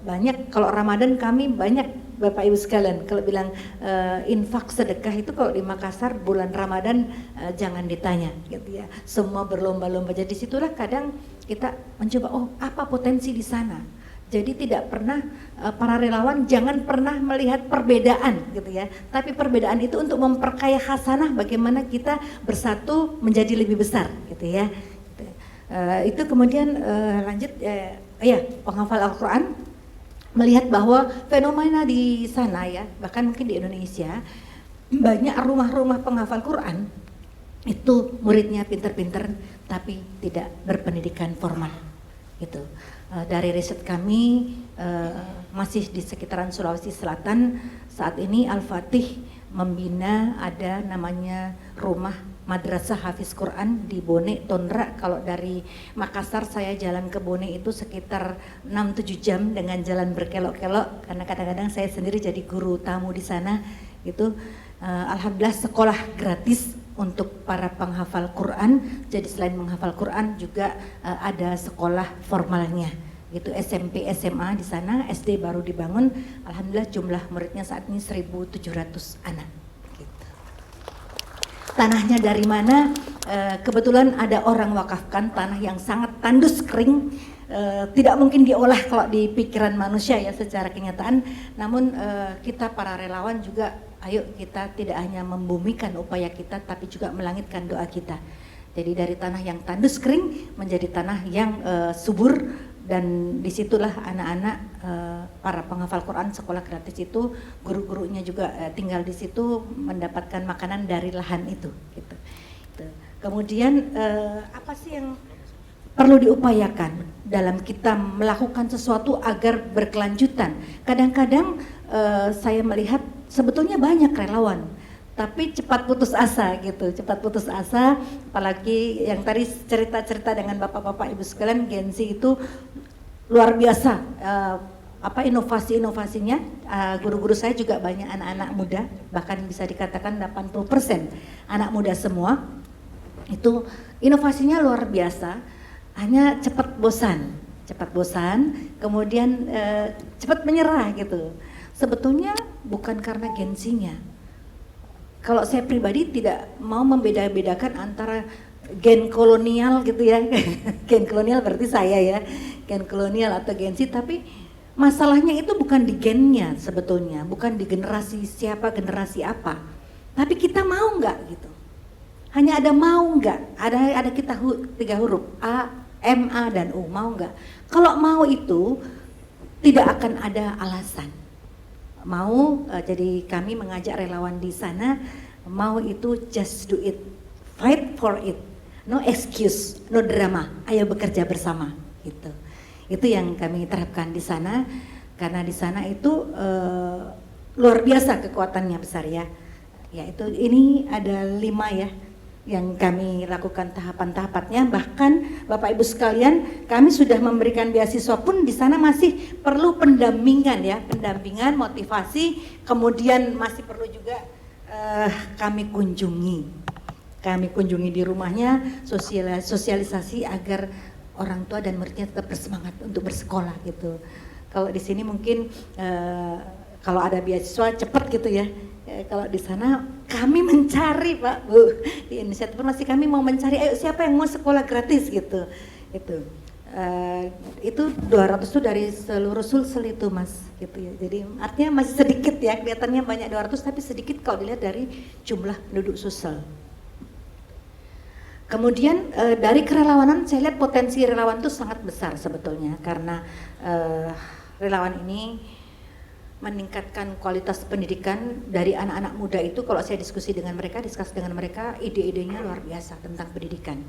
banyak, kalau Ramadan kami banyak Bapak Ibu sekalian, kalau bilang infak sedekah itu kalau di Makassar bulan Ramadan jangan ditanya gitu ya. Semua berlomba-lomba. Jadi situlah kadang kita mencoba, oh apa potensi di sana. Jadi tidak pernah para relawan jangan pernah melihat perbedaan gitu ya. Tapi perbedaan itu untuk memperkaya hasanah, bagaimana kita bersatu menjadi lebih besar gitu ya. Itu kemudian lanjut ya, penghafal Al-Quran, melihat bahwa fenomena di sana ya, bahkan mungkin di Indonesia banyak rumah-rumah penghafal Quran itu muridnya pinter-pinter tapi tidak berpendidikan formal gitu. Dari riset kami masih di sekitaran Sulawesi Selatan, saat ini Al-Fatih membina ada namanya rumah Madrasah Hafiz Quran di Bone, Tondra. Kalau dari Makassar saya jalan ke Bone itu sekitar 6-7 jam dengan jalan berkelok-kelok, karena kadang-kadang saya sendiri jadi guru tamu di sana gitu. Alhamdulillah sekolah gratis untuk para penghafal Quran. Jadi selain menghafal Quran juga ada sekolah formalnya gitu, SMP, SMA di sana, SD baru dibangun. Alhamdulillah jumlah muridnya saat ini 1.700 anak. Tanahnya dari mana? Kebetulan ada orang wakafkan tanah yang sangat tandus kering, tidak mungkin diolah kalau di pikiran manusia ya secara kenyataan. Namun kita para relawan juga, ayo kita tidak hanya membumikan upaya kita, tapi juga melangitkan doa kita. Jadi dari tanah yang tandus kering menjadi tanah yang subur, dan disitulah anak-anak para penghafal Quran sekolah gratis itu, guru-gurunya juga tinggal di situ mendapatkan makanan dari lahan itu gitu. Kemudian apa sih yang perlu diupayakan dalam kita melakukan sesuatu agar berkelanjutan? Kadang-kadang saya melihat sebetulnya banyak relawan tapi cepat putus asa gitu, apalagi yang tadi cerita-cerita dengan bapak-bapak ibu sekalian, Gen Z itu luar biasa, inovasi-inovasinya. Guru-guru saya juga banyak anak-anak muda, bahkan bisa dikatakan 80% anak muda semua, itu inovasinya luar biasa, hanya cepat bosan, kemudian cepat menyerah gitu. Sebetulnya bukan karena gensinya. Kalau saya pribadi tidak mau membeda-bedakan antara gen kolonial gitu ya, gen kolonial berarti saya ya, gen kolonial atau gen Z, tapi masalahnya itu bukan di gennya sebetulnya, bukan di generasi siapa, generasi apa, tapi kita mau nggak gitu. Hanya ada mau nggak, ada kita 3 huruf A, M, A dan U, mau nggak? Kalau mau itu tidak akan ada alasan. Mau, jadi kami mengajak relawan di sana, mau itu just do it, fight for it, no excuse, no drama, ayo bekerja bersama gitu. Itu yang kami terapkan di sana, karena di sana itu luar biasa kekuatannya besar ya. Ya itu ini ada 5 ya yang kami lakukan tahapan-tahapannya. Bahkan Bapak Ibu sekalian, kami sudah memberikan beasiswa pun di sana masih perlu pendampingan ya, pendampingan, motivasi, kemudian masih perlu juga kami kunjungi di rumahnya, sosialisasi agar orang tua dan muridnya tetap bersemangat untuk bersekolah gitu. Kalau di sini mungkin kalau ada beasiswa cepat gitu ya. Kalau di sana kami mencari Pak Bu, di Indonesia pun masih kami mau mencari, ayo siapa yang mau sekolah gratis gitu. Itu 200 itu dari seluruh Sulsel itu Mas gitu ya. Jadi artinya masih sedikit ya, kelihatannya banyak 200 tapi sedikit kalau dilihat dari jumlah penduduk Sulsel. Kemudian dari kerelawanan saya lihat potensi relawan itu sangat besar sebetulnya, karena relawan ini meningkatkan kualitas pendidikan dari anak-anak muda itu. Kalau saya diskusi dengan mereka, ide-idenya luar biasa tentang pendidikan.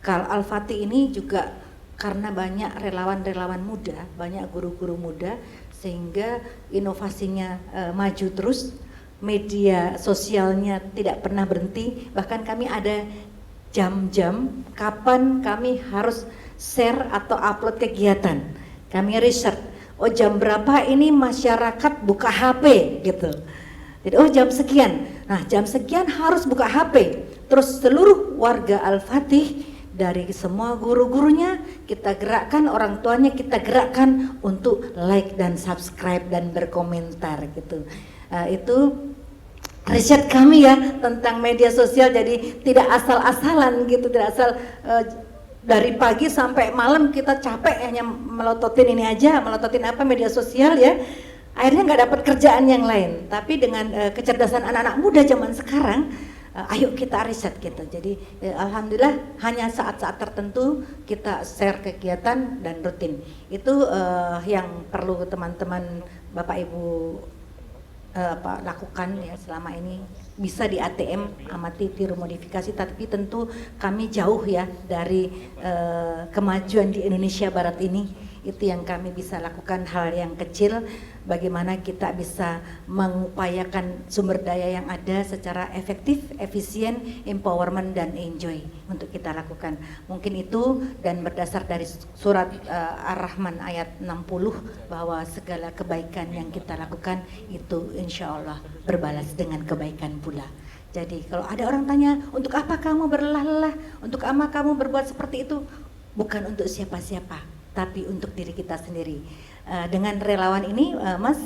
Kal Al-Fatih ini juga karena banyak relawan-relawan muda, banyak guru-guru muda, sehingga inovasinya maju terus, media sosialnya tidak pernah berhenti. Bahkan kami ada jam-jam kapan kami harus share atau upload kegiatan. Kami riset, oh jam berapa ini masyarakat buka HP gitu. Jadi oh jam sekian, nah jam sekian harus buka HP. Terus seluruh warga Al-Fatih dari semua guru-gurunya kita gerakkan, orang tuanya kita gerakkan untuk like dan subscribe dan berkomentar gitu. Itu riset kami ya tentang media sosial, jadi tidak asal-asalan gitu, tidak asal dari pagi sampai malam kita capek hanya melototin ini aja, melototin apa media sosial ya, akhirnya nggak dapat kerjaan yang lain. Tapi dengan kecerdasan anak-anak muda zaman sekarang, ayo kita riset gitu. Jadi alhamdulillah hanya saat-saat tertentu kita share kegiatan dan rutin. Itu yang perlu teman-teman Bapak Ibu lakukan ya selama ini. Bisa di ATM amati tiru modifikasi, tapi tentu kami jauh ya dari kemajuan di Indonesia Barat ini. Itu yang kami bisa lakukan, hal yang kecil, bagaimana kita bisa mengupayakan sumber daya yang ada secara efektif, efisien, empowerment dan enjoy untuk kita lakukan. Mungkin itu, dan berdasar dari surat Ar-Rahman ayat 60 bahwa segala kebaikan yang kita lakukan itu insya Allah berbalas dengan kebaikan pula. Jadi kalau ada orang tanya, untuk apa kamu berlelah-lelah, untuk apa kamu berbuat seperti itu, bukan untuk siapa-siapa, tapi untuk diri kita sendiri. Dengan relawan ini, Mas,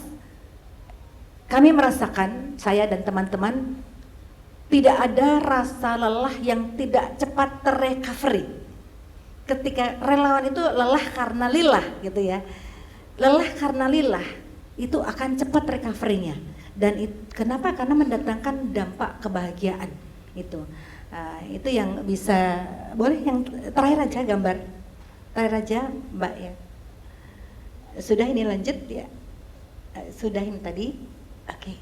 kami merasakan, saya dan teman-teman, tidak ada rasa lelah yang tidak cepat terrecovery. Ketika relawan itu lelah karena lillah gitu ya, lelah karena lillah itu akan cepat recovery-nya. Dan kenapa? Karena mendatangkan dampak kebahagiaan itu. Itu yang bisa, boleh yang terakhir aja gambar. Terakhir aja Mbak ya. Sudah ini lanjut ya. Sudah ini tadi. Oke.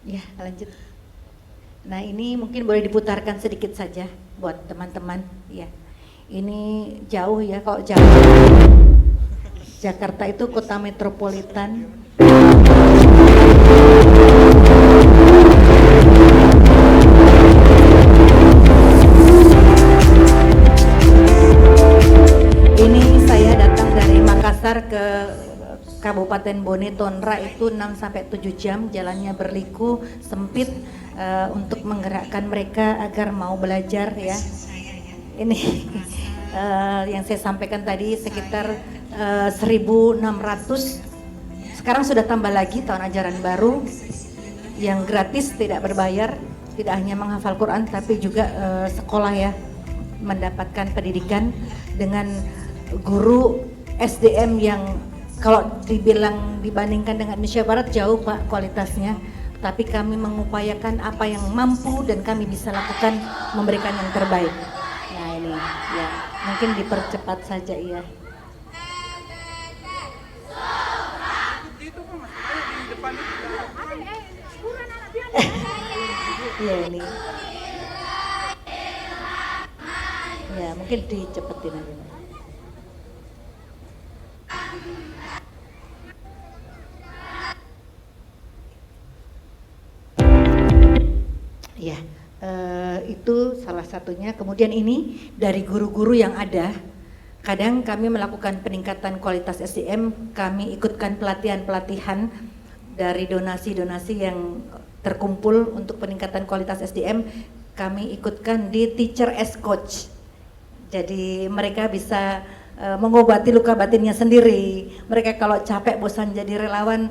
Ya lanjut. Nah ini mungkin boleh diputarkan sedikit saja buat teman-teman ya. Ini jauh ya, kalau jauh Jakarta itu kota metropolitan. Ini saya datang dari Makassar ke Kabupaten Bone Tonra, itu 6-7 jam, jalannya berliku, sempit, untuk menggerakkan mereka agar mau belajar ya. Ini yang saya sampaikan tadi sekitar 1.600, sekarang sudah tambah lagi tahun ajaran baru yang gratis, tidak berbayar, tidak hanya menghafal Quran tapi juga sekolah ya, mendapatkan pendidikan dengan guru SDM yang kalau dibilang dibandingkan dengan Indonesia Barat jauh Pak kualitasnya, tapi kami mengupayakan apa yang mampu dan kami bisa lakukan, memberikan yang terbaik. Nah ini ya, mungkin dipercepat saja ya. Iya ini. Ya mungkin dicepetin aja. Itu salah satunya. Kemudian ini dari guru-guru yang ada, kadang kami melakukan peningkatan kualitas SDM, kami ikutkan pelatihan-pelatihan dari donasi-donasi yang terkumpul untuk peningkatan kualitas SDM, kami ikutkan di Teacher as Coach. Jadi mereka bisa mengobati luka batinnya sendiri. Mereka kalau capek bosan jadi relawan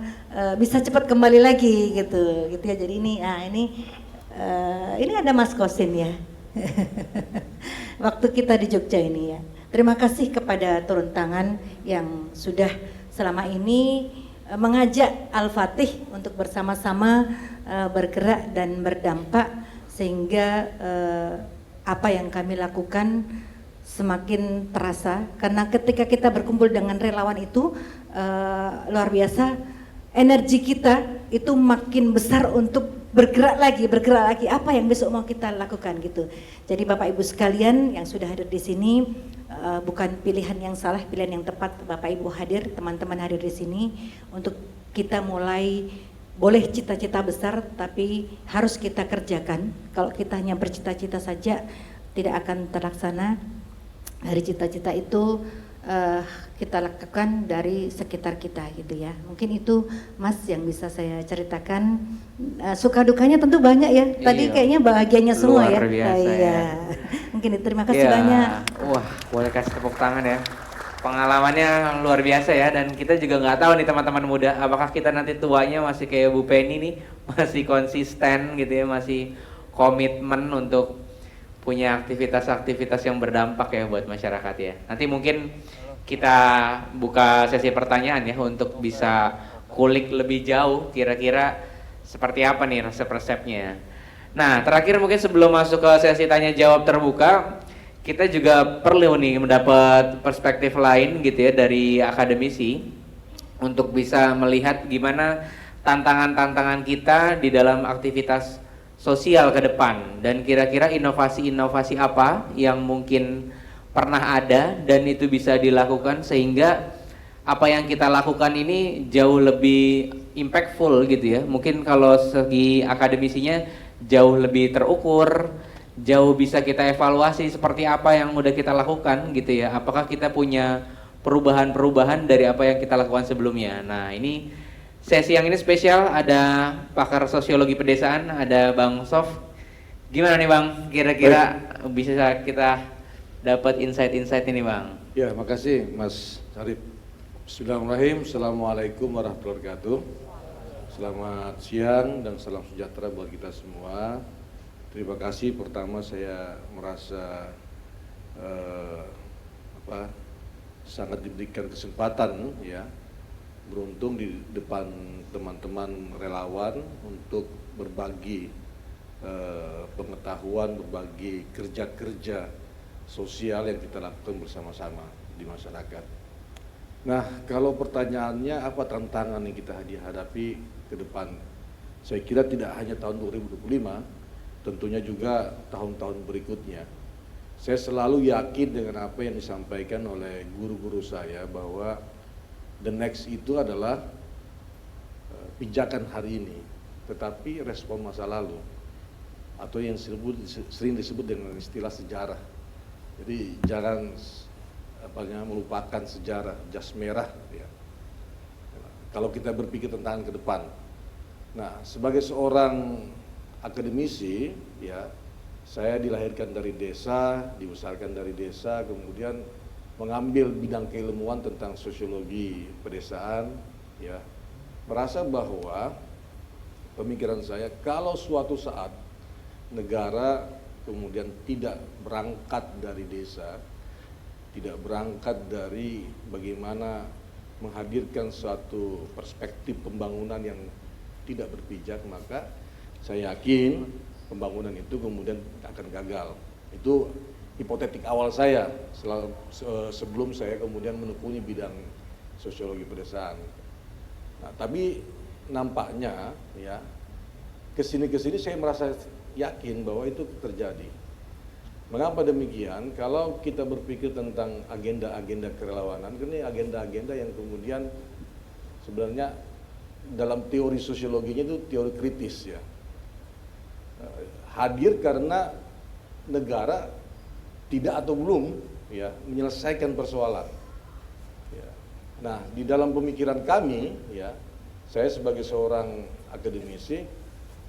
bisa cepat kembali lagi gitu ya. Jadi ini ada Mas Kosin ya. Waktu kita di Jogja ini ya. Terima kasih kepada turun tangan yang sudah selama ini mengajak Al-Fatih untuk bersama-sama bergerak dan berdampak sehingga apa yang kami lakukan semakin terasa, karena ketika kita berkumpul dengan relawan itu luar biasa, energi kita itu makin besar untuk bergerak lagi apa yang besok mau kita lakukan gitu. Jadi Bapak Ibu sekalian yang sudah hadir di sini, bukan pilihan yang salah, pilihan yang tepat Bapak Ibu hadir, teman-teman hadir di sini untuk kita mulai. Boleh cita-cita besar tapi harus kita kerjakan. Kalau kita hanya bercita-cita saja tidak akan terlaksana. Dari cita-cita itu kita lakukan dari sekitar kita gitu ya. Mungkin itu Mas yang bisa saya ceritakan. Suka dukanya tentu banyak ya. Tadi kayaknya bahagianya semua ya. Luar biasa ya. Mungkin terima kasih banyak. Wah, boleh kasih tepuk tangan ya. Pengalamannya luar biasa ya, dan kita juga nggak tahu nih teman-teman muda, apakah kita nanti tuanya masih kayak Bu Penny nih, masih konsisten gitu ya, masih komitmen untuk punya aktivitas-aktivitas yang berdampak ya buat masyarakat ya. Nanti mungkin kita buka sesi pertanyaan ya untuk bisa kulik lebih jauh kira-kira seperti apa nih resep-resepnya. Nah, terakhir mungkin sebelum masuk ke sesi tanya jawab terbuka, kita juga perlu nih mendapat perspektif lain gitu ya dari akademisi untuk bisa melihat gimana tantangan-tantangan kita di dalam aktivitas sosial ke depan, dan kira-kira inovasi-inovasi apa yang mungkin pernah ada dan itu bisa dilakukan sehingga apa yang kita lakukan ini jauh lebih impactful gitu ya. Mungkin kalau segi akademisinya jauh lebih terukur, jauh bisa kita evaluasi seperti apa yang udah kita lakukan gitu ya. Apakah kita punya perubahan-perubahan dari apa yang kita lakukan sebelumnya. Nah, ini sesi yang ini spesial, ada pakar sosiologi pedesaan, ada Bang Sof. Gimana nih Bang, kira-kira bisa kita dapat insight-insight ini Bang? Ya, makasih Mas Syarif. Bismillahirrahmanirrahim. Assalamualaikum warahmatullahi wabarakatuh. Selamat siang dan salam sejahtera buat kita semua. Terima kasih, pertama saya merasa sangat diberikan kesempatan ya, beruntung di depan teman-teman relawan untuk berbagi pengetahuan, berbagi kerja-kerja sosial yang kita lakukan bersama-sama di masyarakat. Nah, kalau pertanyaannya apa tantangan yang kita hadapi ke depan, saya kira tidak hanya tahun 2025, tentunya juga tahun-tahun berikutnya. Saya selalu yakin dengan apa yang disampaikan oleh guru-guru saya bahwa the next itu adalah pijakan hari ini, tetapi respon masa lalu, atau yang sering disebut dengan istilah sejarah. Jadi jangan melupakan sejarah, jas merah ya. Kalau kita berpikir tentang ke depan. Nah, sebagai seorang akademisi ya, saya dilahirkan dari desa, dibesarkan dari desa, kemudian mengambil bidang keilmuan tentang sosiologi pedesaan ya, merasa bahwa pemikiran saya kalau suatu saat negara kemudian tidak berangkat dari desa, tidak berangkat dari bagaimana menghadirkan suatu perspektif pembangunan yang tidak berpijak, maka saya yakin pembangunan itu kemudian akan gagal. Itu hipotetik awal saya sebelum saya kemudian menekuni bidang sosiologi pedesaan. Nah, tapi nampaknya ya kesini saya merasa yakin bahwa itu terjadi. Mengapa demikian? Kalau kita berpikir tentang agenda-agenda kerelawanan, ini agenda-agenda yang kemudian sebenarnya dalam teori sosiologinya itu teori kritis ya. Hadir karena negara tidak atau belum ya menyelesaikan persoalan. Ya. Nah, di dalam pemikiran kami, ya, saya sebagai seorang akademisi,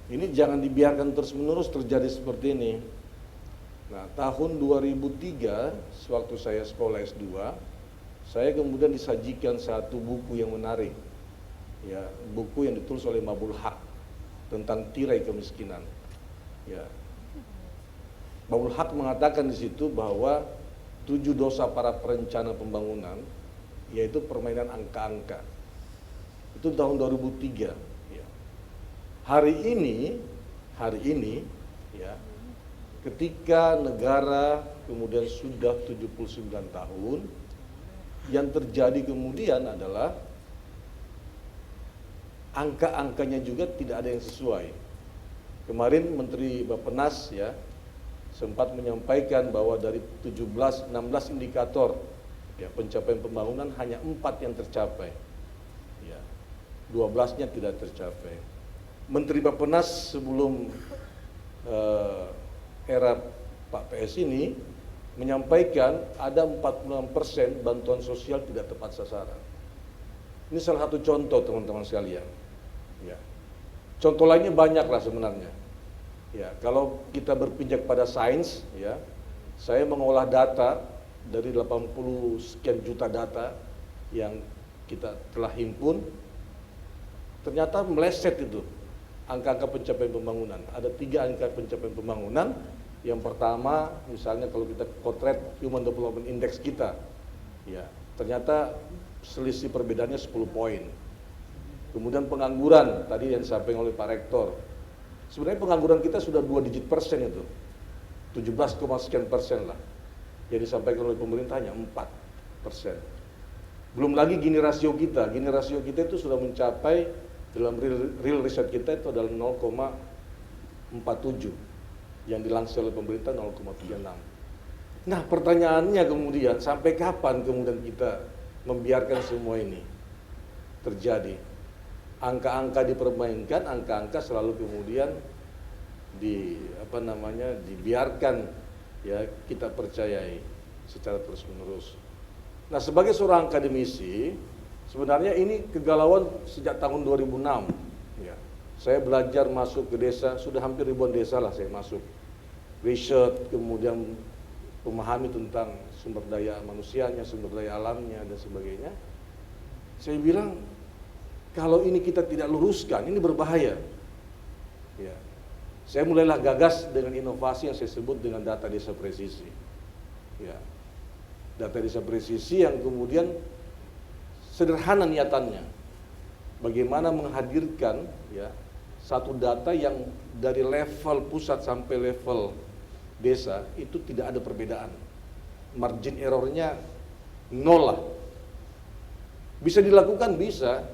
ini jangan dibiarkan terus-menerus terjadi seperti ini. Nah, tahun 2003, sewaktu saya sekolah S2, saya kemudian disajikan satu buku yang menarik, ya, buku yang ditulis oleh Mabul Haq tentang tirai kemiskinan. Ya. Mabul Haq mengatakan di situ bahwa 7 dosa para perencana pembangunan, yaitu permainan angka-angka. Itu tahun 2003. Ya. Hari ini, ya, ketika negara kemudian sudah 79 tahun, yang terjadi kemudian adalah angka-angkanya juga tidak ada yang sesuai. Kemarin Menteri Bappenas ya sempat menyampaikan bahwa dari 16 indikator ya pencapaian pembangunan hanya 4 yang tercapai. Ya. 12-nya tidak tercapai. Menteri Bappenas sebelum era Pak PS ini menyampaikan ada 46% bantuan sosial tidak tepat sasaran. Ini salah satu contoh teman-teman sekalian. Ya. Contoh lainnya banyak lah sebenarnya. Ya, kalau kita berpijak pada sains, ya, saya mengolah data dari 80 sekian juta data yang kita telah himpun, ternyata meleset itu angka-angka pencapaian pembangunan. Ada 3 angka pencapaian pembangunan. Yang pertama, misalnya kalau kita potret Human Development Index kita, ya, ternyata selisih perbedaannya 10 poin. Kemudian pengangguran, tadi yang disampaikan oleh Pak Rektor. Sebenarnya pengangguran kita sudah 2 digit persen itu, 17, sekian persen lah. Yang disampaikan oleh pemerintah hanya 4%. Belum lagi Gini rasio kita itu sudah mencapai dalam real riset kita itu adalah 0,47. Yang dilansir oleh pemerintah 0,36. Nah, pertanyaannya kemudian sampai kapan kemudian kita membiarkan semua ini terjadi? Angka-angka dipermainkan, angka-angka selalu kemudian dibiarkan ya kita percayai secara terus-menerus. Nah, sebagai seorang akademisi, sebenarnya ini kegalauan sejak tahun 2006. Ya. Saya belajar masuk ke desa, sudah hampir ribuan desa lah saya masuk. Riset, kemudian memahami tentang sumber daya manusianya, sumber daya alamnya, dan sebagainya. Saya bilang, kalau ini kita tidak luruskan, ini berbahaya. Ya. Saya mulailah gagas dengan inovasi yang saya sebut dengan data desa presisi. Ya. Data desa presisi yang kemudian sederhana niatannya. Bagaimana menghadirkan ya satu data yang dari level pusat sampai level desa itu tidak ada perbedaan. Margin errornya 0 lah. Bisa dilakukan, bisa.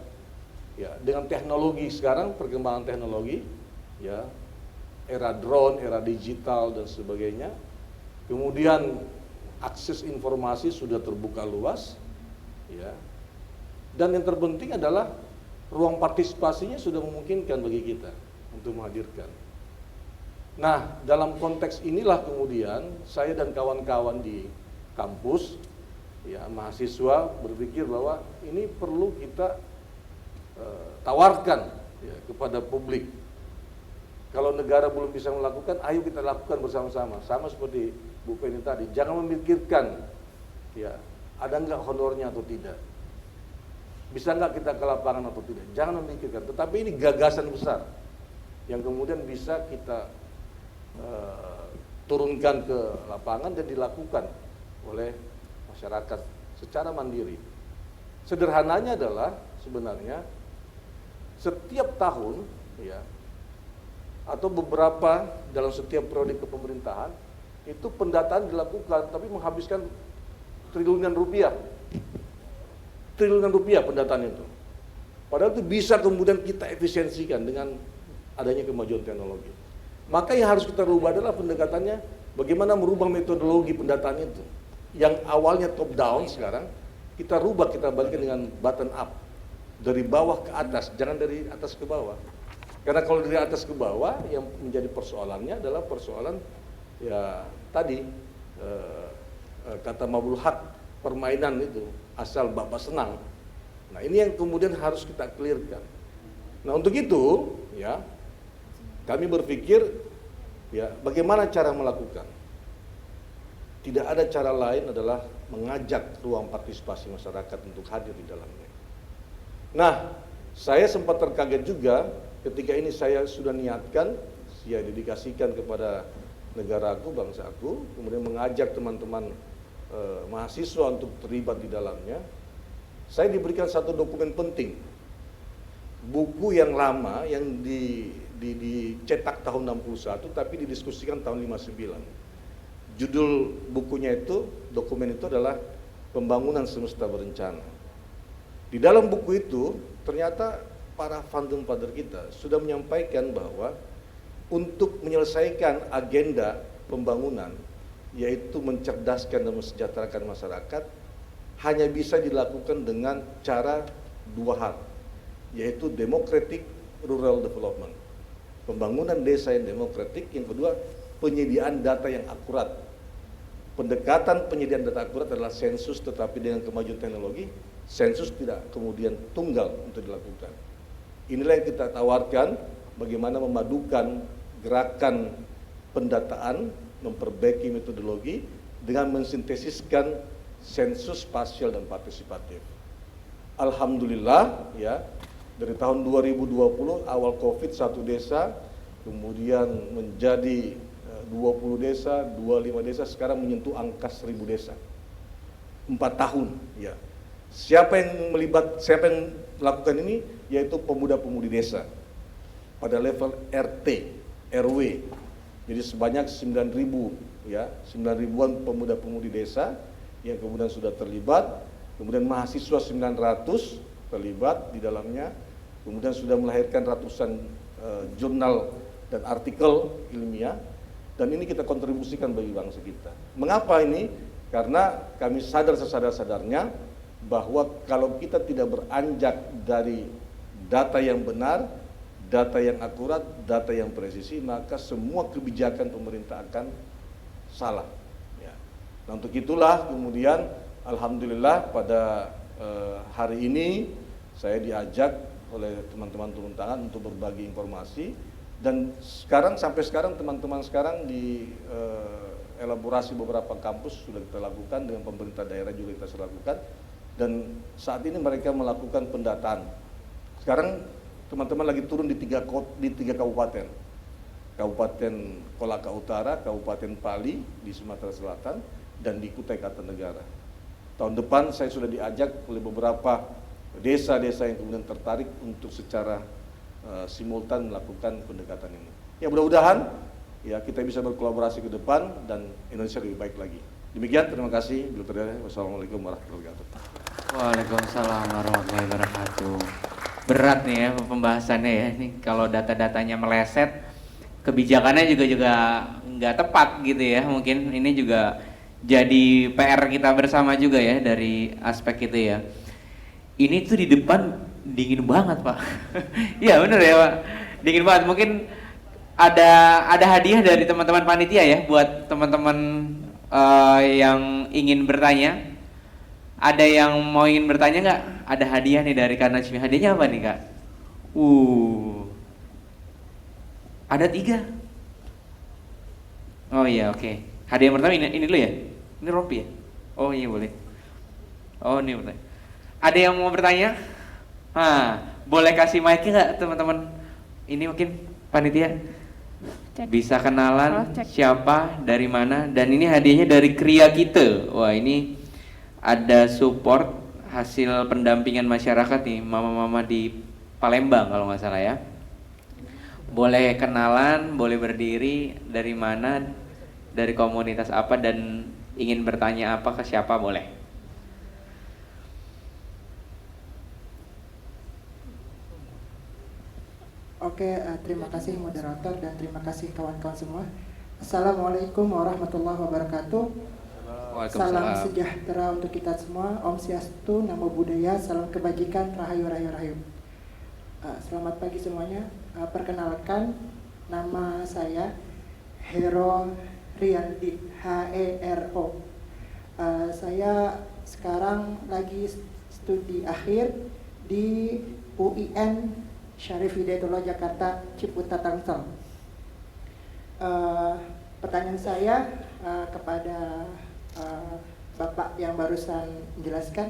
Ya, dengan teknologi sekarang, perkembangan teknologi, ya, era drone, era digital dan sebagainya. Kemudian akses informasi sudah terbuka luas, ya. Dan yang terpenting adalah ruang partisipasinya sudah memungkinkan bagi kita untuk menghadirkan. Nah, dalam konteks inilah kemudian saya dan kawan-kawan di kampus, ya, mahasiswa berpikir bahwa ini perlu kita tawarkan ya, kepada publik. Kalau negara belum bisa melakukan, ayo kita lakukan bersama-sama. Sama seperti Bu Penny tadi, jangan memikirkan ya ada nggak honornya atau tidak, bisa nggak kita ke lapangan atau tidak, jangan memikirkan. Tetapi ini gagasan besar yang kemudian bisa kita turunkan ke lapangan dan dilakukan oleh masyarakat secara mandiri. Sederhananya adalah sebenarnya setiap tahun ya atau beberapa dalam setiap periode kepemerintahan itu pendataan dilakukan, tapi menghabiskan triliunan rupiah pendataan itu. Padahal itu bisa kemudian kita efisiensikan dengan adanya kemajuan teknologi. Maka yang harus kita rubah adalah pendekatannya bagaimana merubah metodologi pendataan itu. Yang awalnya top down sekarang kita rubah, kita balikkan dengan bottom up. Dari bawah ke atas, jangan dari atas ke bawah. Karena kalau dari atas ke bawah yang menjadi persoalannya adalah persoalan ya tadi kata Mabul Haq, permainan itu asal Bapak senang. Nah, ini yang kemudian harus kita clearkan. Nah, untuk itu ya kami berpikir ya bagaimana cara melakukan. Tidak ada cara lain adalah mengajak ruang partisipasi masyarakat untuk hadir di dalamnya. Nah, saya sempat terkaget juga ketika ini saya sudah niatkan, ya dedikasikan kepada negaraku, bangsaku, kemudian mengajak teman-teman mahasiswa untuk terlibat di dalamnya. Saya diberikan satu dokumen penting, buku yang lama yang dicetak tahun 61 tapi didiskusikan tahun 59. Judul bukunya itu, dokumen itu adalah Pembangunan Semesta Berencana. Di dalam buku itu ternyata para founding father kita sudah menyampaikan bahwa untuk menyelesaikan agenda pembangunan, yaitu mencerdaskan dan mensejahterakan masyarakat, hanya bisa dilakukan dengan cara dua hal, yaitu democratic rural development, pembangunan desa yang demokratik, yang kedua penyediaan data yang akurat. Pendekatan penyediaan data akurat adalah sensus, tetapi dengan kemajuan teknologi, sensus tidak kemudian tunggal untuk dilakukan. Inilah yang kita tawarkan, bagaimana memadukan gerakan pendataan, memperbaiki metodologi dengan mensintesiskan sensus spasial dan partisipatif. Alhamdulillah ya, dari tahun 2020 awal Covid 1 desa, kemudian menjadi 20 desa, 25 desa, sekarang menyentuh angka 1000 desa. 4 tahun ya. Siapa yang melakukan ini? Yaitu pemuda-pemudi desa pada level RT, RW. Jadi sebanyak 9.000 ya, 9.000-an pemuda-pemudi desa yang kemudian sudah terlibat, kemudian mahasiswa 900 terlibat di dalamnya, kemudian sudah melahirkan ratusan jurnal dan artikel ilmiah, dan ini kita kontribusikan bagi bangsa kita. Mengapa ini? Karena kami sadar sesadar-sadarnya bahwa kalau kita tidak beranjak dari data yang benar, data yang akurat, data yang presisi, maka semua kebijakan pemerintah akan salah. Ya. Nah, untuk itulah kemudian alhamdulillah pada hari ini saya diajak oleh teman-teman turun tangan untuk berbagi informasi, dan sampai sekarang teman-teman sekarang di elaborasi beberapa kampus sudah kita lakukan, dengan pemerintah daerah juga kita lakukan, dan saat ini mereka melakukan pendataan. Sekarang teman-teman lagi turun di tiga kabupaten. Kabupaten Kolaka Utara, Kabupaten Pali di Sumatera Selatan, dan di Kutai Kartanegara. Tahun depan saya sudah diajak oleh beberapa desa-desa yang kemudian tertarik untuk secara simultan melakukan pendekatan ini. Ya mudah-mudahan ya kita bisa berkolaborasi ke depan dan Indonesia lebih baik lagi. Demikian, terima kasih. Wassalamualaikum warahmatullahi wabarakatuh. Waalaikumsalam warahmatullahi wabarakatuh. Berat nih ya pembahasannya ya. Ini kalau data-datanya meleset, kebijakannya juga nggak tepat gitu ya. Mungkin ini juga jadi PR kita bersama juga ya dari aspek itu ya. Ini tuh di depan dingin banget Pak. Iya bener ya Pak, dingin banget. Mungkin ada hadiah dari teman-teman panitia ya buat teman-teman yang ingin bertanya. Ada yang mau ingin bertanya nggak? Ada hadiah nih dari Kak Najmi. Hadiahnya apa nih Kak? Ada 3. Oh iya oke. Hadiah yang pertama ini dulu ya. Ini rompi ya. Oh iya boleh. Oh ini boleh. Ada yang mau bertanya? Boleh kasih mic-nya nggak teman-teman? Ini mungkin panitia bisa kenalan siapa, dari mana, dan ini hadiahnya dari Kriya Kita. Wah ini ada support hasil pendampingan masyarakat nih, mama-mama di Palembang kalau nggak salah ya. Boleh kenalan, boleh berdiri, dari mana, dari komunitas apa, dan ingin bertanya apa ke siapa boleh. Oke, terima kasih moderator dan terima kasih kawan-kawan semua. Assalamualaikum warahmatullahi wabarakatuh. Salam sejahtera untuk kita semua. Om Swastiastu, Namo Buddhaya, salam kebajikan, rahayu rahayu rahayu. Selamat pagi semuanya. Perkenalkan, nama saya Hero Heriandi, Hero. Saya sekarang lagi studi akhir di UIN Syarif Hidayatullah Jakarta Ciputat Tangsel. Pertanyaan saya kepada Bapak yang barusan menjelaskan,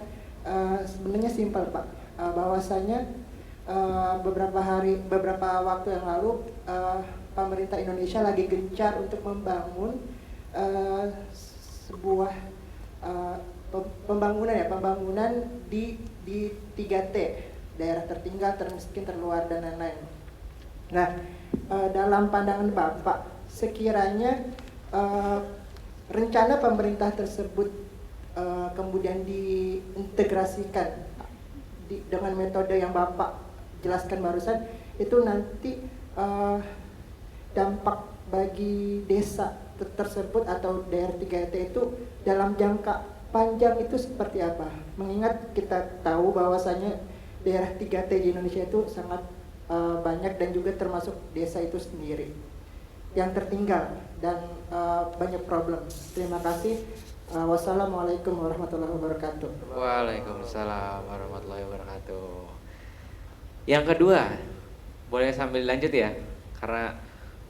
sebenarnya simpel Pak, bahwasanya beberapa waktu yang lalu pemerintah Indonesia lagi gencar untuk membangun sebuah pembangunan di 3T, daerah tertinggal, termiskin, terluar, dan lain-lain. Nah, dalam pandangan Bapak, sekiranya rencana pemerintah tersebut kemudian diintegrasikan dengan metode yang Bapak jelaskan barusan, itu nanti dampak bagi desa tersebut atau daerah 3T itu dalam jangka panjang itu seperti apa? Mengingat kita tahu bahwasanya daerah 3T di Indonesia itu sangat banyak dan juga termasuk desa itu sendiri yang tertinggal dan banyak problem. Terima kasih. Wassalamualaikum warahmatullahi wabarakatuh. Waalaikumsalam warahmatullahi wabarakatuh. Yang kedua, boleh sambil lanjut ya, karena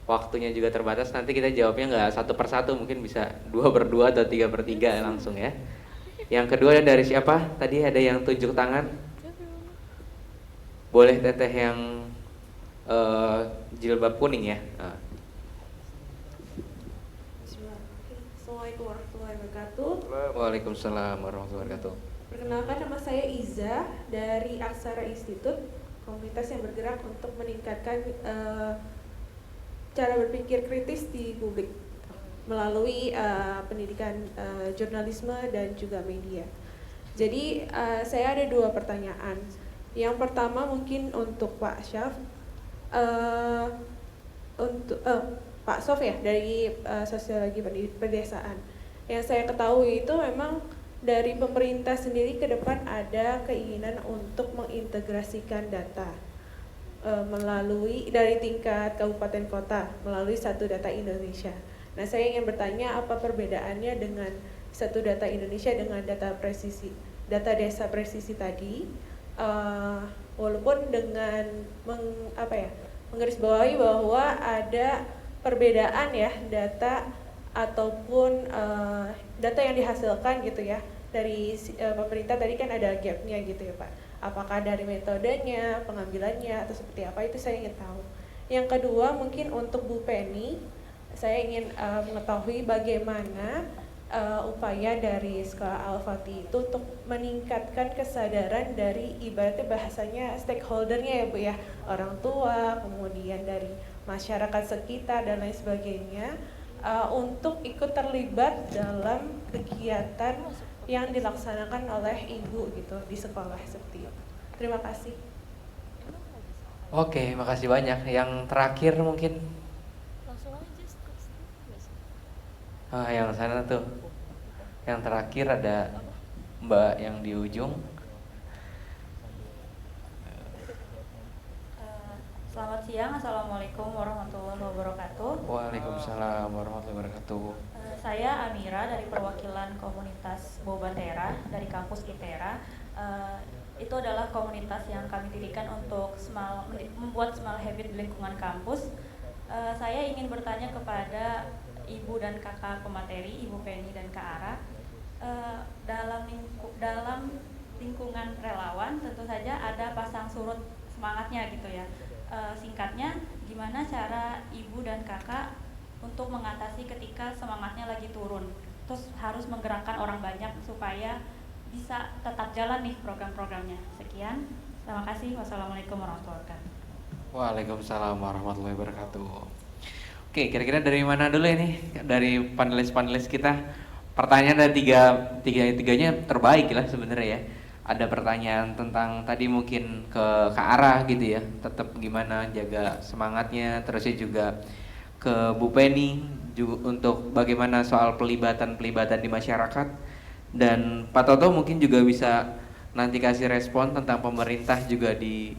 waktunya juga terbatas. Nanti kita jawabnya nggak satu persatu, mungkin bisa 2/2 atau 3/3 langsung ya. Yang kedua dari siapa? Tadi ada yang tunjuk tangan. Boleh teteh yang jilbab kuning ya. Assalamualaikum warahmatullahi wabarakatuh. Waalaikumsalam warahmatullahi wabarakatuh. Perkenalkan, nama saya Iza dari Aksara Institute, komunitas yang bergerak untuk meningkatkan cara berpikir kritis di publik melalui pendidikan jurnalisme dan juga media. Jadi saya ada 2 pertanyaan. Yang pertama mungkin untuk Pak Syaf, untuk Pak Sof ya, dari Sosiologi Pedesaan. Yang saya ketahui itu memang dari pemerintah sendiri ke depan ada keinginan untuk mengintegrasikan data melalui dari tingkat kabupaten kota melalui Satu Data Indonesia. Nah, saya ingin bertanya apa perbedaannya dengan Satu Data Indonesia dengan data desa presisi tadi, walaupun dengan menggarisbawahi bahwa ada perbedaan ya data ataupun data yang dihasilkan gitu ya dari pemerintah tadi kan ada gapnya gitu ya Pak. Apakah dari metodenya, pengambilannya atau seperti apa, itu saya ingin tahu. Yang kedua mungkin untuk Bu Penny, saya ingin mengetahui bagaimana upaya dari Sekolah Al-Fatih itu untuk meningkatkan kesadaran dari ibaratnya bahasanya stakeholdernya ya Bu ya, orang tua, kemudian dari masyarakat sekitar dan lain sebagainya, untuk ikut terlibat dalam kegiatan yang dilaksanakan oleh ibu gitu di sekolah seperti itu. Terima kasih. Oke, makasih banyak. Yang terakhir mungkin yang sana tuh. Yang terakhir ada Mbak yang di ujung. Selamat siang, Assalamualaikum warahmatullahi wabarakatuh. Waalaikumsalam warahmatullahi wabarakatuh. Saya Amira dari perwakilan komunitas Bobatera dari kampus ITERA. Itu adalah komunitas yang kami dirikan untuk membuat small habit di lingkungan kampus. Saya ingin bertanya kepada Ibu dan Kakak pemateri, Ibu Penny dan Kak Ara. Dalam lingkungan relawan tentu saja ada pasang surut semangatnya gitu ya. Singkatnya, gimana cara Ibu dan Kakak untuk mengatasi ketika semangatnya lagi turun, terus harus menggerakkan orang banyak supaya bisa tetap jalan nih program-programnya. Sekian, terima kasih. Wassalamualaikum warahmatullahi wabarakatuh. Waalaikumsalam warahmatullahi wabarakatuh. Oke, kira-kira dari mana dulu ini? Dari panelis-panelis kita. Pertanyaan dari tiganya terbaik lah sebenarnya ya. Ada pertanyaan tentang tadi mungkin ke arah gitu ya, tetap gimana jaga semangatnya, terusnya juga ke Bu Penny juga untuk bagaimana soal pelibatan di masyarakat, dan Pak Toto mungkin juga bisa nanti kasih respon tentang pemerintah juga di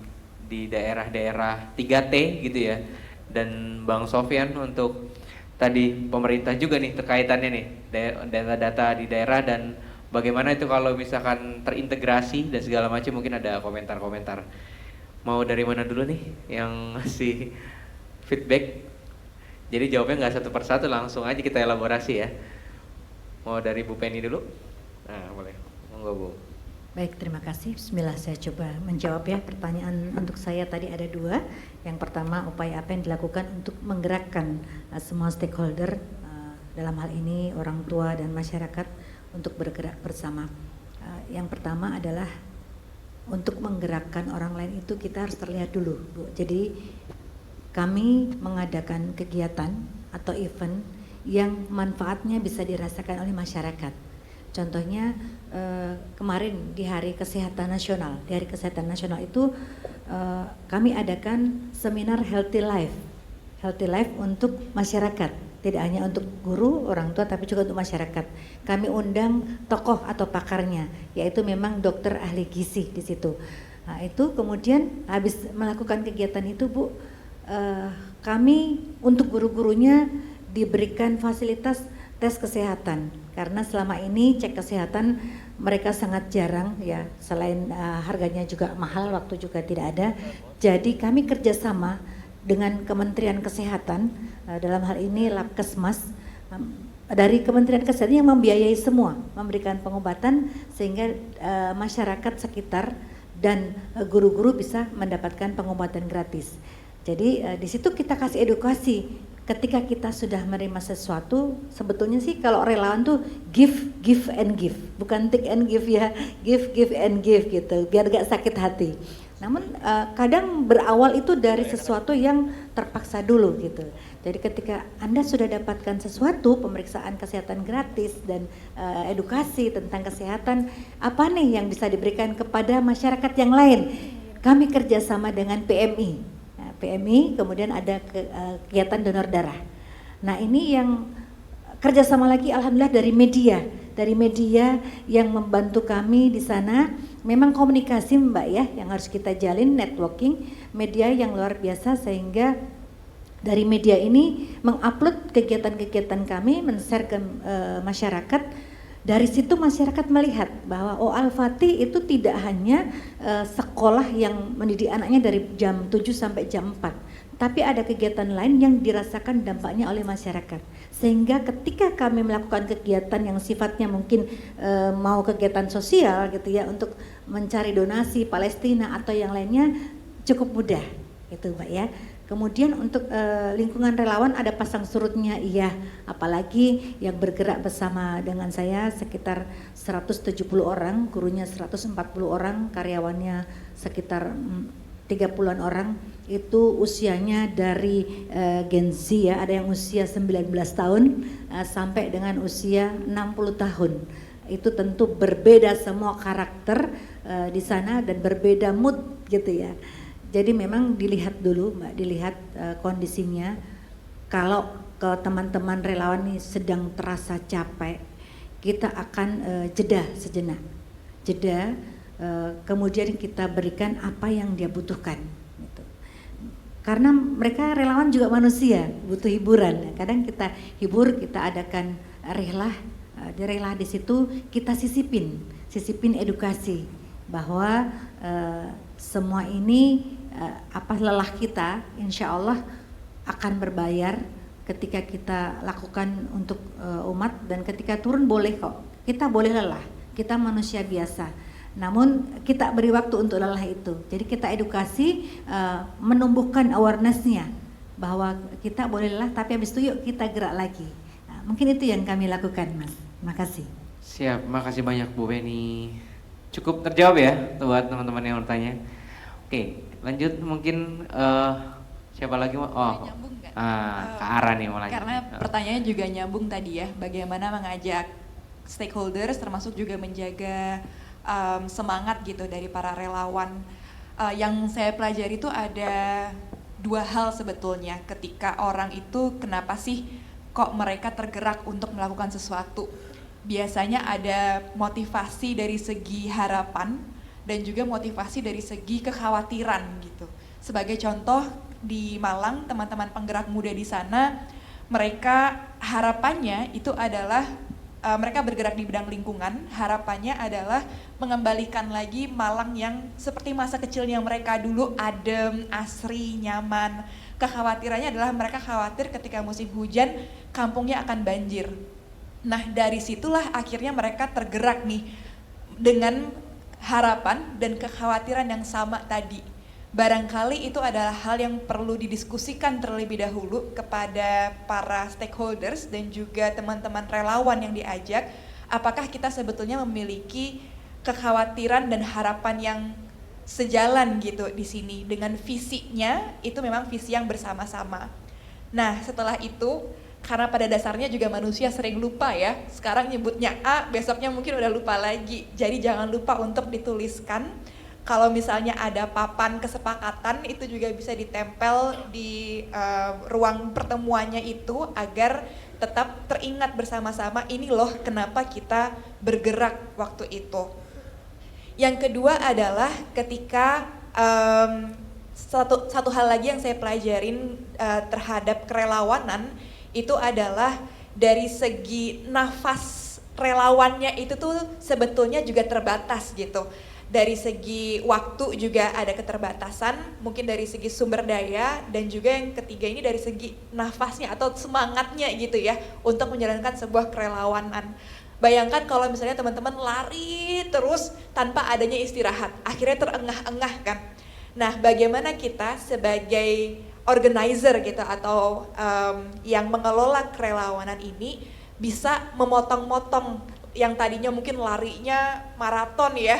daerah-daerah 3T gitu ya, dan Bang Sofyan untuk tadi pemerintah juga nih terkaitannya nih data-data di daerah dan bagaimana itu kalau misalkan terintegrasi dan segala macam. Mungkin ada komentar-komentar. Mau dari mana dulu nih yang ngasih feedback? Jadi jawabnya nggak satu persatu, langsung aja kita elaborasi ya. Mau dari Bu Penny dulu? Nah boleh, monggo Bu. Baik, terima kasih. Bismillah, saya coba menjawab ya. Pertanyaan untuk saya tadi ada dua. Yang pertama, upaya apa yang dilakukan untuk menggerakkan semua stakeholder, dalam hal ini orang tua dan masyarakat, untuk bergerak bersama. Yang pertama adalah untuk menggerakkan orang lain itu kita harus terlihat dulu, Bu. Jadi kami mengadakan kegiatan atau event yang manfaatnya bisa dirasakan oleh masyarakat. Contohnya kemarin di Hari Kesehatan Nasional, di Hari Kesehatan Nasional itu kami adakan seminar Healthy Life untuk masyarakat, tidak hanya untuk guru, orang tua, tapi juga untuk masyarakat. Kami undang tokoh atau pakarnya, yaitu memang dokter ahli gizi di situ. Nah, itu kemudian habis melakukan kegiatan itu, Bu, kami untuk guru-gurunya diberikan fasilitas tes kesehatan, karena selama ini cek kesehatan mereka sangat jarang ya, selain harganya juga mahal, waktu juga tidak ada. Jadi kami kerjasama dengan Kementerian Kesehatan, dalam hal ini Labkesmas, dari Kementerian Kesehatan yang membiayai semua, memberikan pengobatan sehingga masyarakat sekitar dan guru-guru bisa mendapatkan pengobatan gratis. Jadi di situ kita kasih edukasi. Ketika kita sudah menerima sesuatu, sebetulnya sih kalau relawan tuh give and give, bukan take and give ya, give and give gitu, biar gak sakit hati. Namun kadang berawal itu dari sesuatu yang terpaksa dulu gitu. Jadi ketika Anda sudah dapatkan sesuatu, pemeriksaan kesehatan gratis dan edukasi tentang kesehatan, apa nih yang bisa diberikan kepada masyarakat yang lain? Kami kerjasama dengan PMI. PMI, kemudian ada kegiatan donor darah. Nah ini yang kerjasama lagi alhamdulillah dari media yang membantu kami di sana. Memang komunikasi Mbak ya yang harus kita jalin, networking, media yang luar biasa, sehingga dari media ini mengupload kegiatan-kegiatan kami, men-share ke masyarakat. Dari situ masyarakat melihat bahwa Al-Fatih itu tidak hanya sekolah yang mendidik anaknya dari jam 7 sampai jam 4, tapi ada kegiatan lain yang dirasakan dampaknya oleh masyarakat. Sehingga ketika kami melakukan kegiatan yang sifatnya mungkin mau kegiatan sosial gitu ya, untuk mencari donasi Palestina atau yang lainnya, cukup mudah gitu Mbak ya. Kemudian untuk lingkungan relawan ada pasang surutnya, iya, apalagi yang bergerak bersama dengan saya sekitar 170 orang, gurunya 140 orang, karyawannya sekitar 30-an orang, itu usianya dari Gen Z ya, ada yang usia 19 tahun sampai dengan usia 60 tahun. Itu tentu berbeda semua karakter di sana dan berbeda mood gitu ya. Jadi memang dilihat dulu Mbak, dilihat kondisinya. Kalau ke teman-teman relawan ini sedang terasa capek, kita akan jeda sejenak. Kemudian kita berikan apa yang dia butuhkan. Gitu. Karena mereka relawan juga manusia, butuh hiburan. Kadang kita hibur, kita adakan rehlah. Di rehlah di situ kita sisipin edukasi bahwa semua ini apa lelah kita insya Allah akan berbayar ketika kita lakukan untuk umat, dan ketika turun boleh kok, kita boleh lelah, kita manusia biasa, namun kita beri waktu untuk lelah itu. Jadi kita edukasi, menumbuhkan awareness-nya bahwa kita boleh lelah tapi habis itu yuk kita gerak lagi. Nah, mungkin itu yang kami lakukan Mas. Terima kasih. Siap, makasih banyak Bu Penny. Cukup terjawab ya buat teman-teman yang bertanya. Oke, lanjut mungkin siapa lagi? Kak Ara nih mau lanjut. Karena pertanyaannya juga nyambung tadi ya, bagaimana mengajak stakeholders termasuk juga menjaga semangat gitu dari para relawan. Yang saya pelajari itu ada dua hal sebetulnya ketika orang itu kenapa sih kok mereka tergerak untuk melakukan sesuatu. Biasanya ada motivasi dari segi harapan dan juga motivasi dari segi kekhawatiran gitu. Sebagai contoh di Malang, teman-teman penggerak muda di sana mereka harapannya itu adalah mereka bergerak di bidang lingkungan, harapannya adalah mengembalikan lagi Malang yang seperti masa kecilnya mereka dulu, adem, asri, nyaman. Kekhawatirannya adalah mereka khawatir ketika musim hujan kampungnya akan banjir. Nah, dari situlah akhirnya mereka tergerak nih dengan harapan dan kekhawatiran yang sama tadi. Barangkali itu adalah hal yang perlu didiskusikan terlebih dahulu kepada para stakeholders dan juga teman-teman relawan yang diajak, apakah kita sebetulnya memiliki kekhawatiran dan harapan yang sejalan gitu di sini dengan visinya, itu memang visi yang bersama-sama. Nah, setelah itu karena pada dasarnya juga manusia sering lupa ya, sekarang nyebutnya A, besoknya mungkin udah lupa lagi. Jadi jangan lupa untuk dituliskan. Kalau misalnya ada papan kesepakatan itu juga bisa ditempel di ruang pertemuannya itu agar tetap teringat bersama-sama ini loh kenapa kita bergerak waktu itu. Yang kedua adalah ketika satu hal lagi yang saya pelajarin terhadap kerelawanan itu adalah dari segi nafas relawannya itu tuh sebetulnya juga terbatas gitu. Dari segi waktu juga ada keterbatasan, mungkin dari segi sumber daya, dan juga yang ketiga ini dari segi nafasnya atau semangatnya gitu ya untuk menjalankan sebuah kerelawanan. Bayangkan kalau misalnya teman-teman lari terus tanpa adanya istirahat, akhirnya terengah-engah kan. Nah, bagaimana kita sebagai organizer gitu atau yang mengelola kerelawanan ini bisa memotong-motong yang tadinya mungkin larinya maraton ya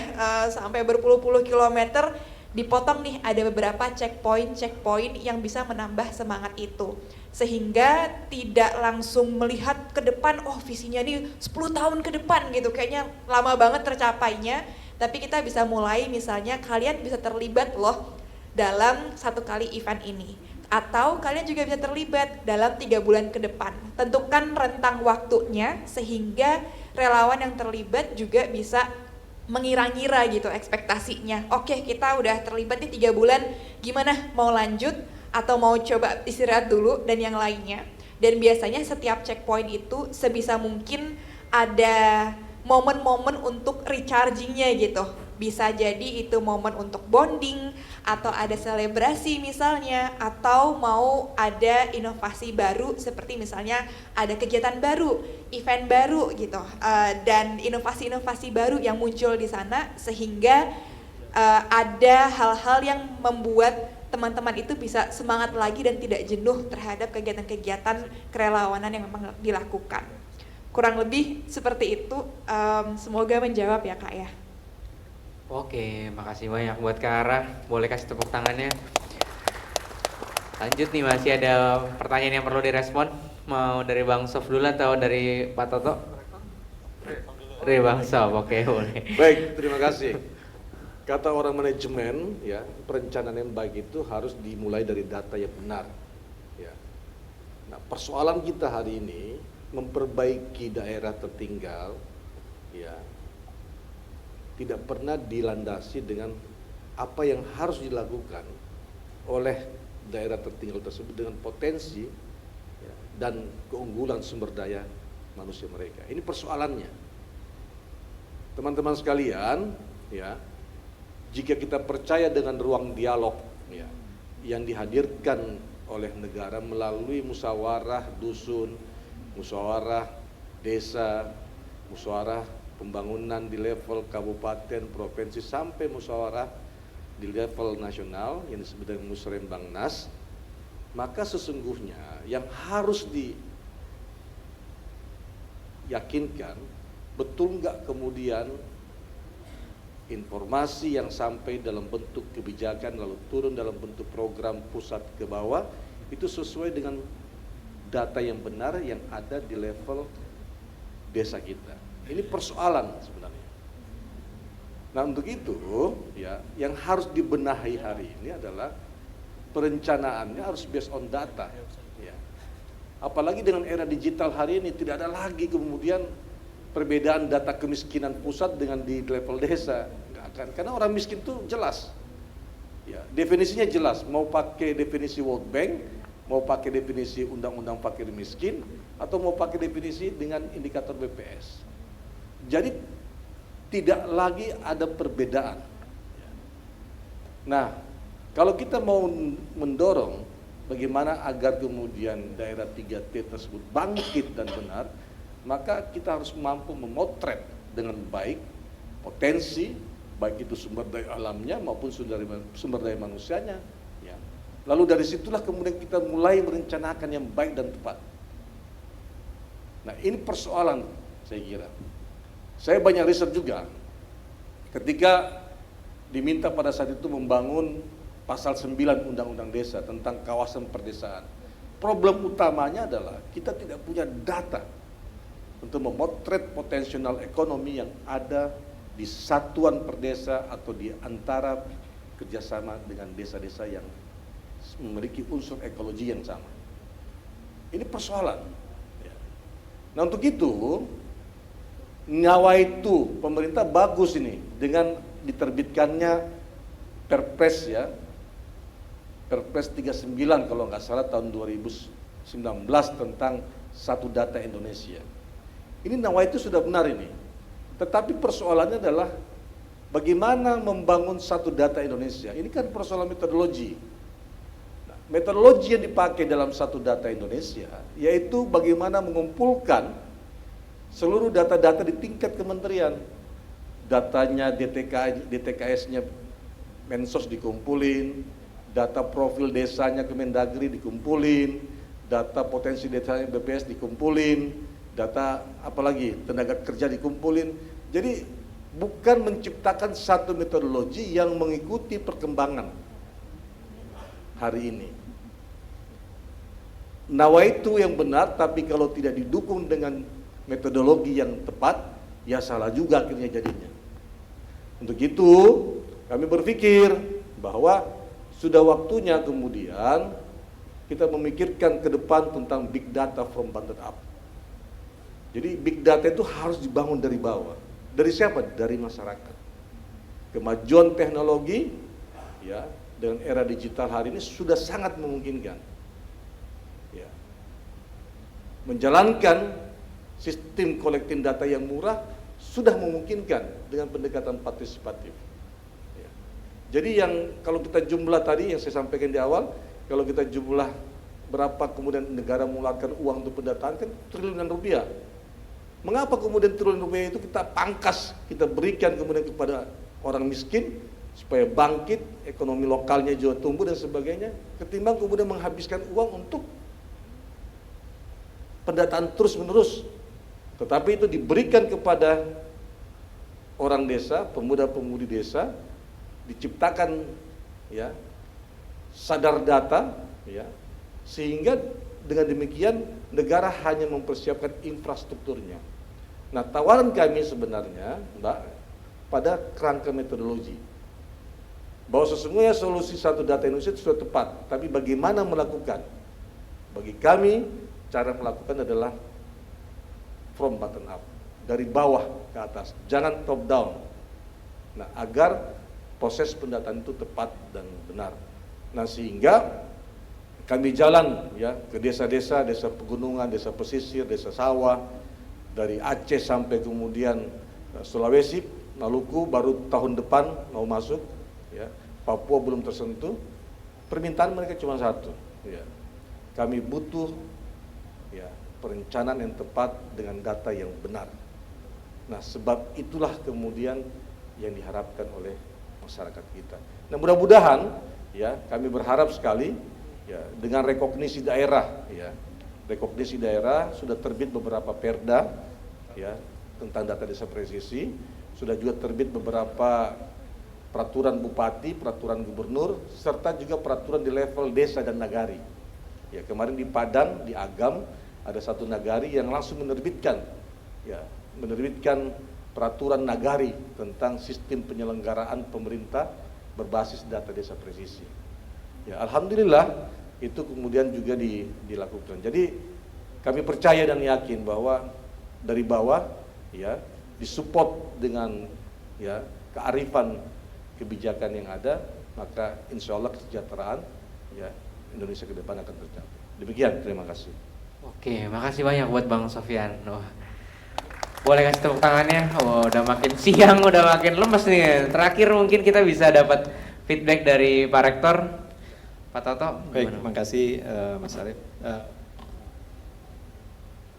sampai berpuluh-puluh kilometer, dipotong nih ada beberapa checkpoint yang bisa menambah semangat itu sehingga tidak langsung melihat ke depan, oh visinya nih 10 tahun ke depan gitu, kayaknya lama banget tercapainya, tapi kita bisa mulai misalnya kalian bisa terlibat loh dalam satu kali event ini, atau kalian juga bisa terlibat dalam 3 bulan ke depan. Tentukan rentang waktunya sehingga relawan yang terlibat juga bisa mengira-ngira gitu ekspektasinya. Oke, kita udah terlibat nih 3 bulan, gimana mau lanjut atau mau coba istirahat dulu dan yang lainnya. Dan biasanya setiap checkpoint itu sebisa mungkin ada momen-momen untuk rechargingnya gitu. Bisa jadi itu momen untuk bonding, atau ada selebrasi misalnya, atau mau ada inovasi baru seperti misalnya ada kegiatan baru, event baru gitu, dan inovasi-inovasi baru yang muncul di sana sehingga ada hal-hal yang membuat teman-teman itu bisa semangat lagi dan tidak jenuh terhadap kegiatan-kegiatan kerelawanan yang memang dilakukan. Kurang lebih seperti itu, semoga menjawab ya Kak ya. Oke, makasih banyak buat Kak Ara. Boleh kasih tepuk tangannya. Lanjut nih, masih ada pertanyaan yang perlu direspon. Mau dari Bang Sof dulu atau dari Pak Toto? Dari Bang Sof, oke boleh. Baik, terima kasih. Kata orang manajemen, ya, perencanaan yang baik itu harus dimulai dari data yang benar. Ya. Nah, persoalan kita hari ini memperbaiki daerah tertinggal, ya, tidak pernah dilandasi dengan apa yang harus dilakukan oleh daerah tertinggal tersebut dengan potensi ya, dan keunggulan sumber daya manusia mereka. Ini persoalannya. Teman-teman sekalian, ya, jika kita percaya dengan ruang dialog ya, yang dihadirkan oleh negara melalui musyawarah dusun, musyawarah desa, musyawarah pembangunan di level kabupaten, provinsi, sampai musyawarah di level nasional yang disebut dengan Musrembangnas, maka sesungguhnya yang harus diyakinkan betul nggak kemudian informasi yang sampai dalam bentuk kebijakan lalu turun dalam bentuk program pusat ke bawah itu sesuai dengan data yang benar yang ada di level desa kita. Ini persoalan sebenarnya. Nah, untuk itu ya yang harus dibenahi hari ini adalah perencanaannya harus based on data ya. Apalagi dengan era digital hari ini tidak ada lagi kemudian perbedaan data kemiskinan pusat dengan di level desa. Nggak akan, karena orang miskin itu jelas ya, definisinya jelas, mau pakai definisi World Bank mau pakai definisi undang-undang fakir miskin, atau mau pakai definisi dengan indikator BPS. Jadi tidak lagi ada perbedaan. Nah, kalau kita mau mendorong bagaimana agar kemudian daerah 3T tersebut bangkit dan benar, maka kita harus mampu memotret dengan baik potensi, baik itu sumber daya alamnya maupun sumber daya manusianya. Ya. Lalu dari situlah kemudian kita mulai merencanakan yang baik dan tepat. Nah, ini persoalan saya kira. Saya banyak riset juga ketika diminta pada saat itu membangun pasal 9 Undang-Undang Desa tentang kawasan perdesaan. Problem utamanya adalah kita tidak punya data untuk memotret potensial ekonomi yang ada di satuan perdesa atau di antara kerjasama dengan desa-desa yang memiliki unsur ekologi yang sama. Ini persoalan. Nah, untuk itu nyawa itu pemerintah bagus ini dengan diterbitkannya Perpres ya, Perpres 39 kalau nggak salah tahun 2019 tentang satu data Indonesia. Ini nawai itu sudah benar ini. Tetapi persoalannya adalah bagaimana membangun satu data Indonesia. Ini kan persoalan metodologi. Nah, metodologi yang dipakai dalam satu data Indonesia yaitu bagaimana mengumpulkan seluruh data-data di tingkat kementerian. Datanya DTKS-nya Mensos dikumpulin, data profil desanya Kemendagri dikumpulin, data potensi desanya BPS dikumpulin, data apalagi tenaga kerja dikumpulin. Jadi bukan menciptakan satu metodologi yang mengikuti perkembangan hari ini. Nawaitu yang benar, tapi kalau tidak didukung dengan metodologi yang tepat, ya salah juga akhirnya jadinya. Untuk itu kami berpikir bahwa sudah waktunya kemudian kita memikirkan ke depan tentang big data from bottom up. Jadi big data itu harus dibangun dari bawah. Dari siapa? Dari masyarakat. Kemajuan teknologi ya dengan era digital hari ini sudah sangat memungkinkan. Ya. Menjalankan sistem collecting data yang murah sudah memungkinkan dengan pendekatan partisipatif. Jadi yang kalau kita jumlah tadi yang saya sampaikan di awal, kalau kita jumlah berapa kemudian negara mengeluarkan uang untuk pendataan kan triliunan rupiah. Mengapa kemudian triliunan rupiah itu kita pangkas, kita berikan kemudian kepada orang miskin supaya bangkit, ekonomi lokalnya juga tumbuh dan sebagainya, ketimbang kemudian menghabiskan uang untuk pendataan terus-menerus. Tetapi itu diberikan kepada orang desa, pemuda-pemudi desa, diciptakan ya sadar data ya, sehingga dengan demikian negara hanya mempersiapkan infrastrukturnya. Nah, tawaran kami sebenarnya Mbak pada kerangka metodologi bahwa sesungguhnya solusi satu data Indonesia itu sudah tepat, tapi bagaimana melakukan? Bagi kami cara melakukan adalah from bottom up, dari bawah ke atas, jangan top down. Nah, agar proses pendataan itu tepat dan benar. Nah, sehingga kami jalan ya ke desa-desa, desa pegunungan, desa pesisir, desa sawah, dari Aceh sampai kemudian Sulawesi, Maluku baru tahun depan mau masuk, ya, Papua belum tersentuh. Permintaan mereka cuma satu, ya, kami butuh ya perencanaan yang tepat dengan data yang benar. Nah, sebab itulah kemudian yang diharapkan oleh masyarakat kita. Nah, mudah-mudahan ya kami berharap sekali ya dengan rekognisi daerah ya. Rekognisi daerah sudah terbit beberapa perda ya tentang data desa presisi, sudah juga terbit beberapa peraturan bupati, peraturan gubernur, serta juga peraturan di level desa dan nagari. Ya, kemarin di Padang, di Agam ada satu nagari yang langsung menerbitkan peraturan nagari tentang sistem penyelenggaraan pemerintah berbasis data desa presisi. Ya, alhamdulillah itu kemudian juga dilakukan. Jadi kami percaya dan yakin bahwa dari bawah ya disupport dengan ya kearifan kebijakan yang ada, maka insya Allah kesejahteraan ya Indonesia ke depan akan tercapai. Demikian, terima kasih. Oke, makasih banyak buat Bang Sofyan. Wah, boleh kasih tepuk tangannya. Oh, udah makin siang, udah makin lemes nih. Terakhir mungkin kita bisa dapat feedback dari Pak Rektor. Pak Toto. Baik, gimana? makasih Mas Arif.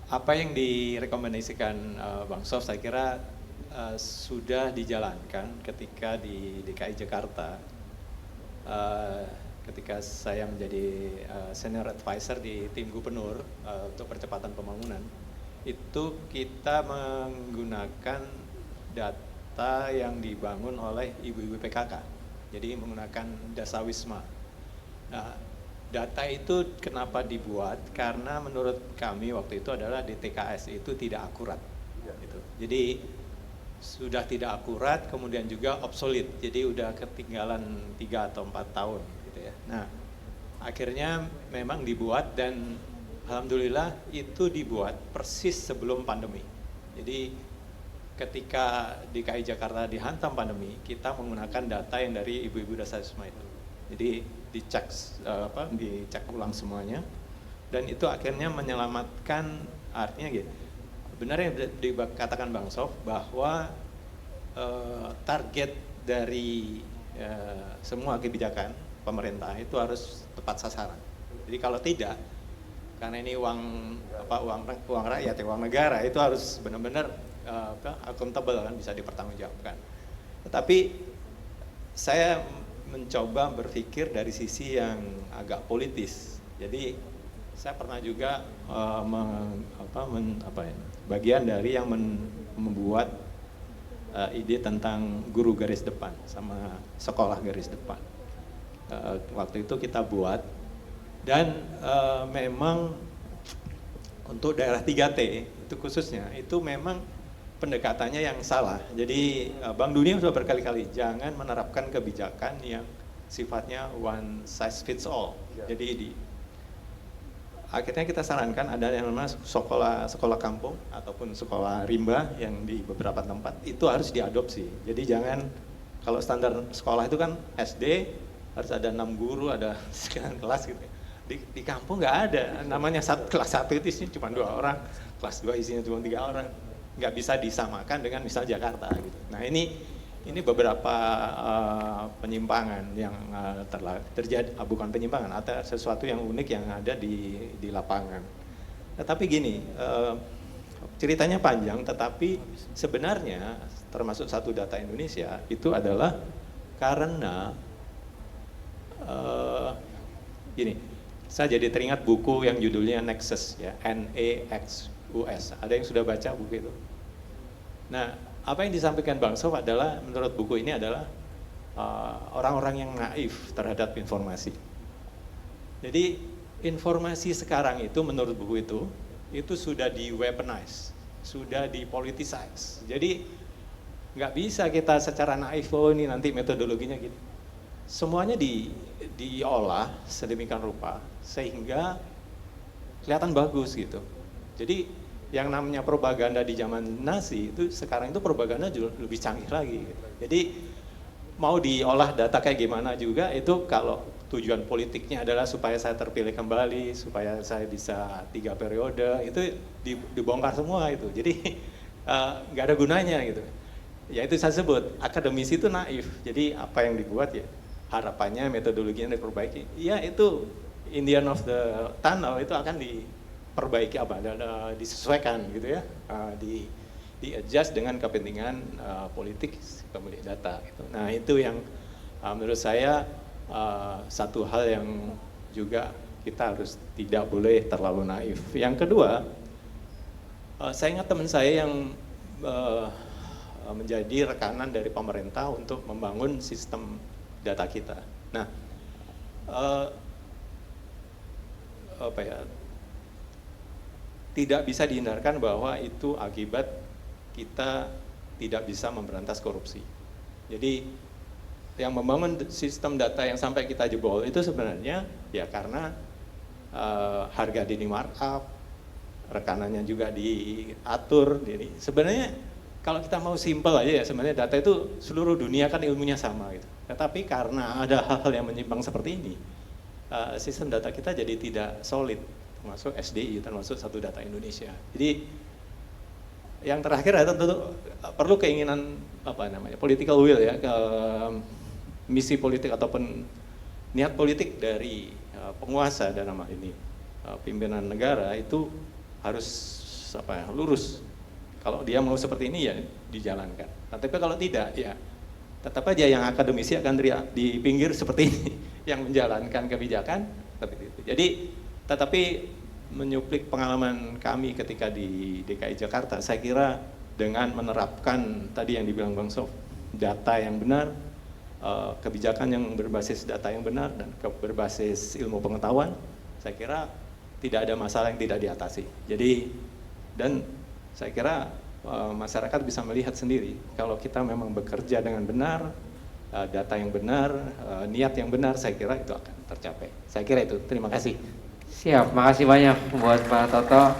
Apa yang direkomendasikan Bang Sof saya kira sudah dijalankan ketika di DKI Jakarta. Ketika saya menjadi senior advisor di tim gubernur untuk percepatan pembangunan, itu kita menggunakan data yang dibangun oleh ibu-ibu PKK, jadi menggunakan Dasawisma. Nah, data itu kenapa dibuat? Karena menurut kami waktu itu adalah di TKS itu tidak akurat, gitu. Jadi sudah tidak akurat, kemudian juga obsolete, jadi udah ketinggalan 3 atau 4 tahun. Ya. Nah, akhirnya memang dibuat dan alhamdulillah itu dibuat persis sebelum pandemi. Jadi ketika DKI Jakarta dihantam pandemi, kita menggunakan data yang dari ibu-ibu Dasawisma itu. Jadi dicek ulang semuanya dan itu akhirnya menyelamatkan, artinya gitu. Benar yang dikatakan Bang Sof bahwa target dari semua kebijakan pemerintah itu harus tepat sasaran. Jadi kalau tidak, karena ini uang rakyat, uang negara, itu harus benar-benar akuntabel, kan, bisa dipertanggungjawabkan. Tetapi saya mencoba berpikir dari sisi yang agak politis. Jadi saya pernah juga bagian dari yang membuat ide tentang guru garis depan sama sekolah garis depan. Waktu itu kita buat dan memang untuk daerah 3T itu khususnya itu memang pendekatannya yang salah. Jadi Bank Dunia sudah berkali-kali jangan menerapkan kebijakan yang sifatnya one size fits all. Jadi akhirnya kita sarankan ada yang namanya sekolah kampung ataupun sekolah rimba yang di beberapa tempat itu harus diadopsi. Jadi jangan, kalau standar sekolah itu kan SD harus ada 6 guru, ada sekian kelas gitu. Di kampung nggak ada, namanya kelas 1 itu isinya cuma 2 orang, kelas 2 isinya cuma 3 orang, nggak bisa disamakan dengan misal Jakarta gitu. Nah ini beberapa penyimpangan yang terjadi, bukan penyimpangan, atau sesuatu yang unik yang ada di lapangan. Tetapi gini, ceritanya panjang, tetapi sebenarnya termasuk satu data Indonesia itu adalah karena gini, saya jadi teringat buku yang judulnya Nexus, ya, N-E-X-U-S. Ada yang sudah baca buku itu? Nah, apa yang disampaikan Bang Sof adalah, menurut buku ini adalah orang-orang yang naif terhadap informasi. Jadi informasi sekarang itu menurut buku itu sudah di-weaponize, sudah dipoliticize. Jadi nggak bisa kita secara naif, oh ini nanti metodologinya gitu. Semuanya diolah sedemikian rupa sehingga kelihatan bagus gitu. Jadi yang namanya propaganda di zaman Nazi itu sekarang itu propaganda juga lebih canggih lagi gitu. Jadi mau diolah data kayak gimana juga itu kalau tujuan politiknya adalah supaya saya terpilih kembali, supaya saya bisa 3 periode, itu dibongkar semua itu. Jadi nggak ada gunanya gitu. Ya itu saya sebut akademisi itu naif. Jadi apa yang dibuat ya harapannya metodologinya diperbaiki. Ya itu in the end of the tunnel itu akan diperbaiki disesuaikan gitu ya, di adjust dengan kepentingan politik pemilik data gitu. Nah itu yang menurut saya satu hal yang juga kita harus tidak boleh terlalu naif. Yang kedua, saya ingat teman saya yang menjadi rekanan dari pemerintah untuk membangun sistem data kita. Nah, tidak bisa dihindarkan bahwa itu akibat kita tidak bisa memberantas korupsi. Jadi yang membangun sistem data yang sampai kita jebol itu sebenarnya ya karena harga dini markup, rekanannya juga diatur. Jadi sebenarnya kalau kita mau simpel aja ya, sebenarnya data itu seluruh dunia kan ilmunya sama gitu. Tetapi karena ada hal-hal yang menyimpang seperti ini, sistem data kita jadi tidak solid, termasuk SDI, termasuk Satu Data Indonesia. Jadi yang terakhir adalah tentu perlu keinginan political will ya, misi politik ataupun niat politik dari penguasa dalam hal ini pimpinan negara itu harus lurus. Kalau dia mau seperti ini ya dijalankan. Nah, tapi kalau tidak ya tetap aja yang akademisi akan di pinggir seperti ini yang menjalankan kebijakan. Jadi tetapi menyuplik pengalaman kami ketika di DKI Jakarta, saya kira dengan menerapkan tadi yang dibilang Bang Sof, data yang benar, kebijakan yang berbasis data yang benar dan berbasis ilmu pengetahuan, saya kira tidak ada masalah yang tidak diatasi. Jadi dan saya kira masyarakat bisa melihat sendiri kalau kita memang bekerja dengan benar, data yang benar, niat yang benar, saya kira itu akan tercapai. Saya kira itu. Terima kasih. Siap, makasih banyak buat Pak Toto.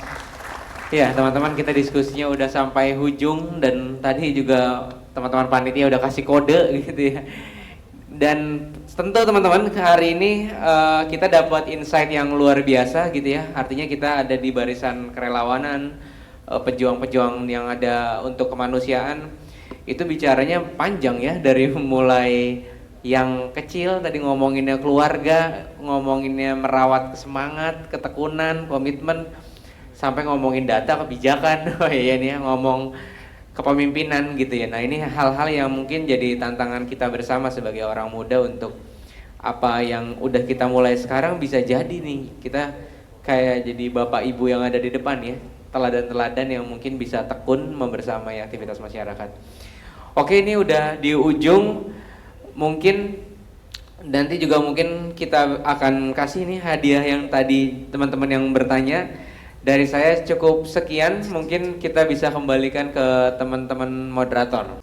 Ya teman-teman, kita diskusinya udah sampai ujung dan tadi juga teman-teman panitia udah kasih kode gitu ya. Dan tentu teman-teman hari ini kita dapat insight yang luar biasa gitu ya. Artinya kita ada di barisan kerelawanan, pejuang-pejuang yang ada untuk kemanusiaan. Itu bicaranya panjang ya, dari mulai yang kecil tadi ngomonginnya keluarga, ngomonginnya merawat semangat, ketekunan, komitmen, sampai ngomongin data, kebijakan, oh iya nih ya, ngomong kepemimpinan gitu ya. Nah ini hal-hal yang mungkin jadi tantangan kita bersama sebagai orang muda untuk apa yang udah kita mulai sekarang bisa jadi nih kita kayak jadi bapak ibu yang ada di depan ya, teladan-teladan yang mungkin bisa tekun membersamai aktivitas masyarakat. Oke, ini udah di ujung, mungkin nanti juga mungkin kita akan kasih nih hadiah yang tadi teman-teman yang bertanya. Dari saya cukup sekian, mungkin kita bisa kembalikan ke teman-teman moderator.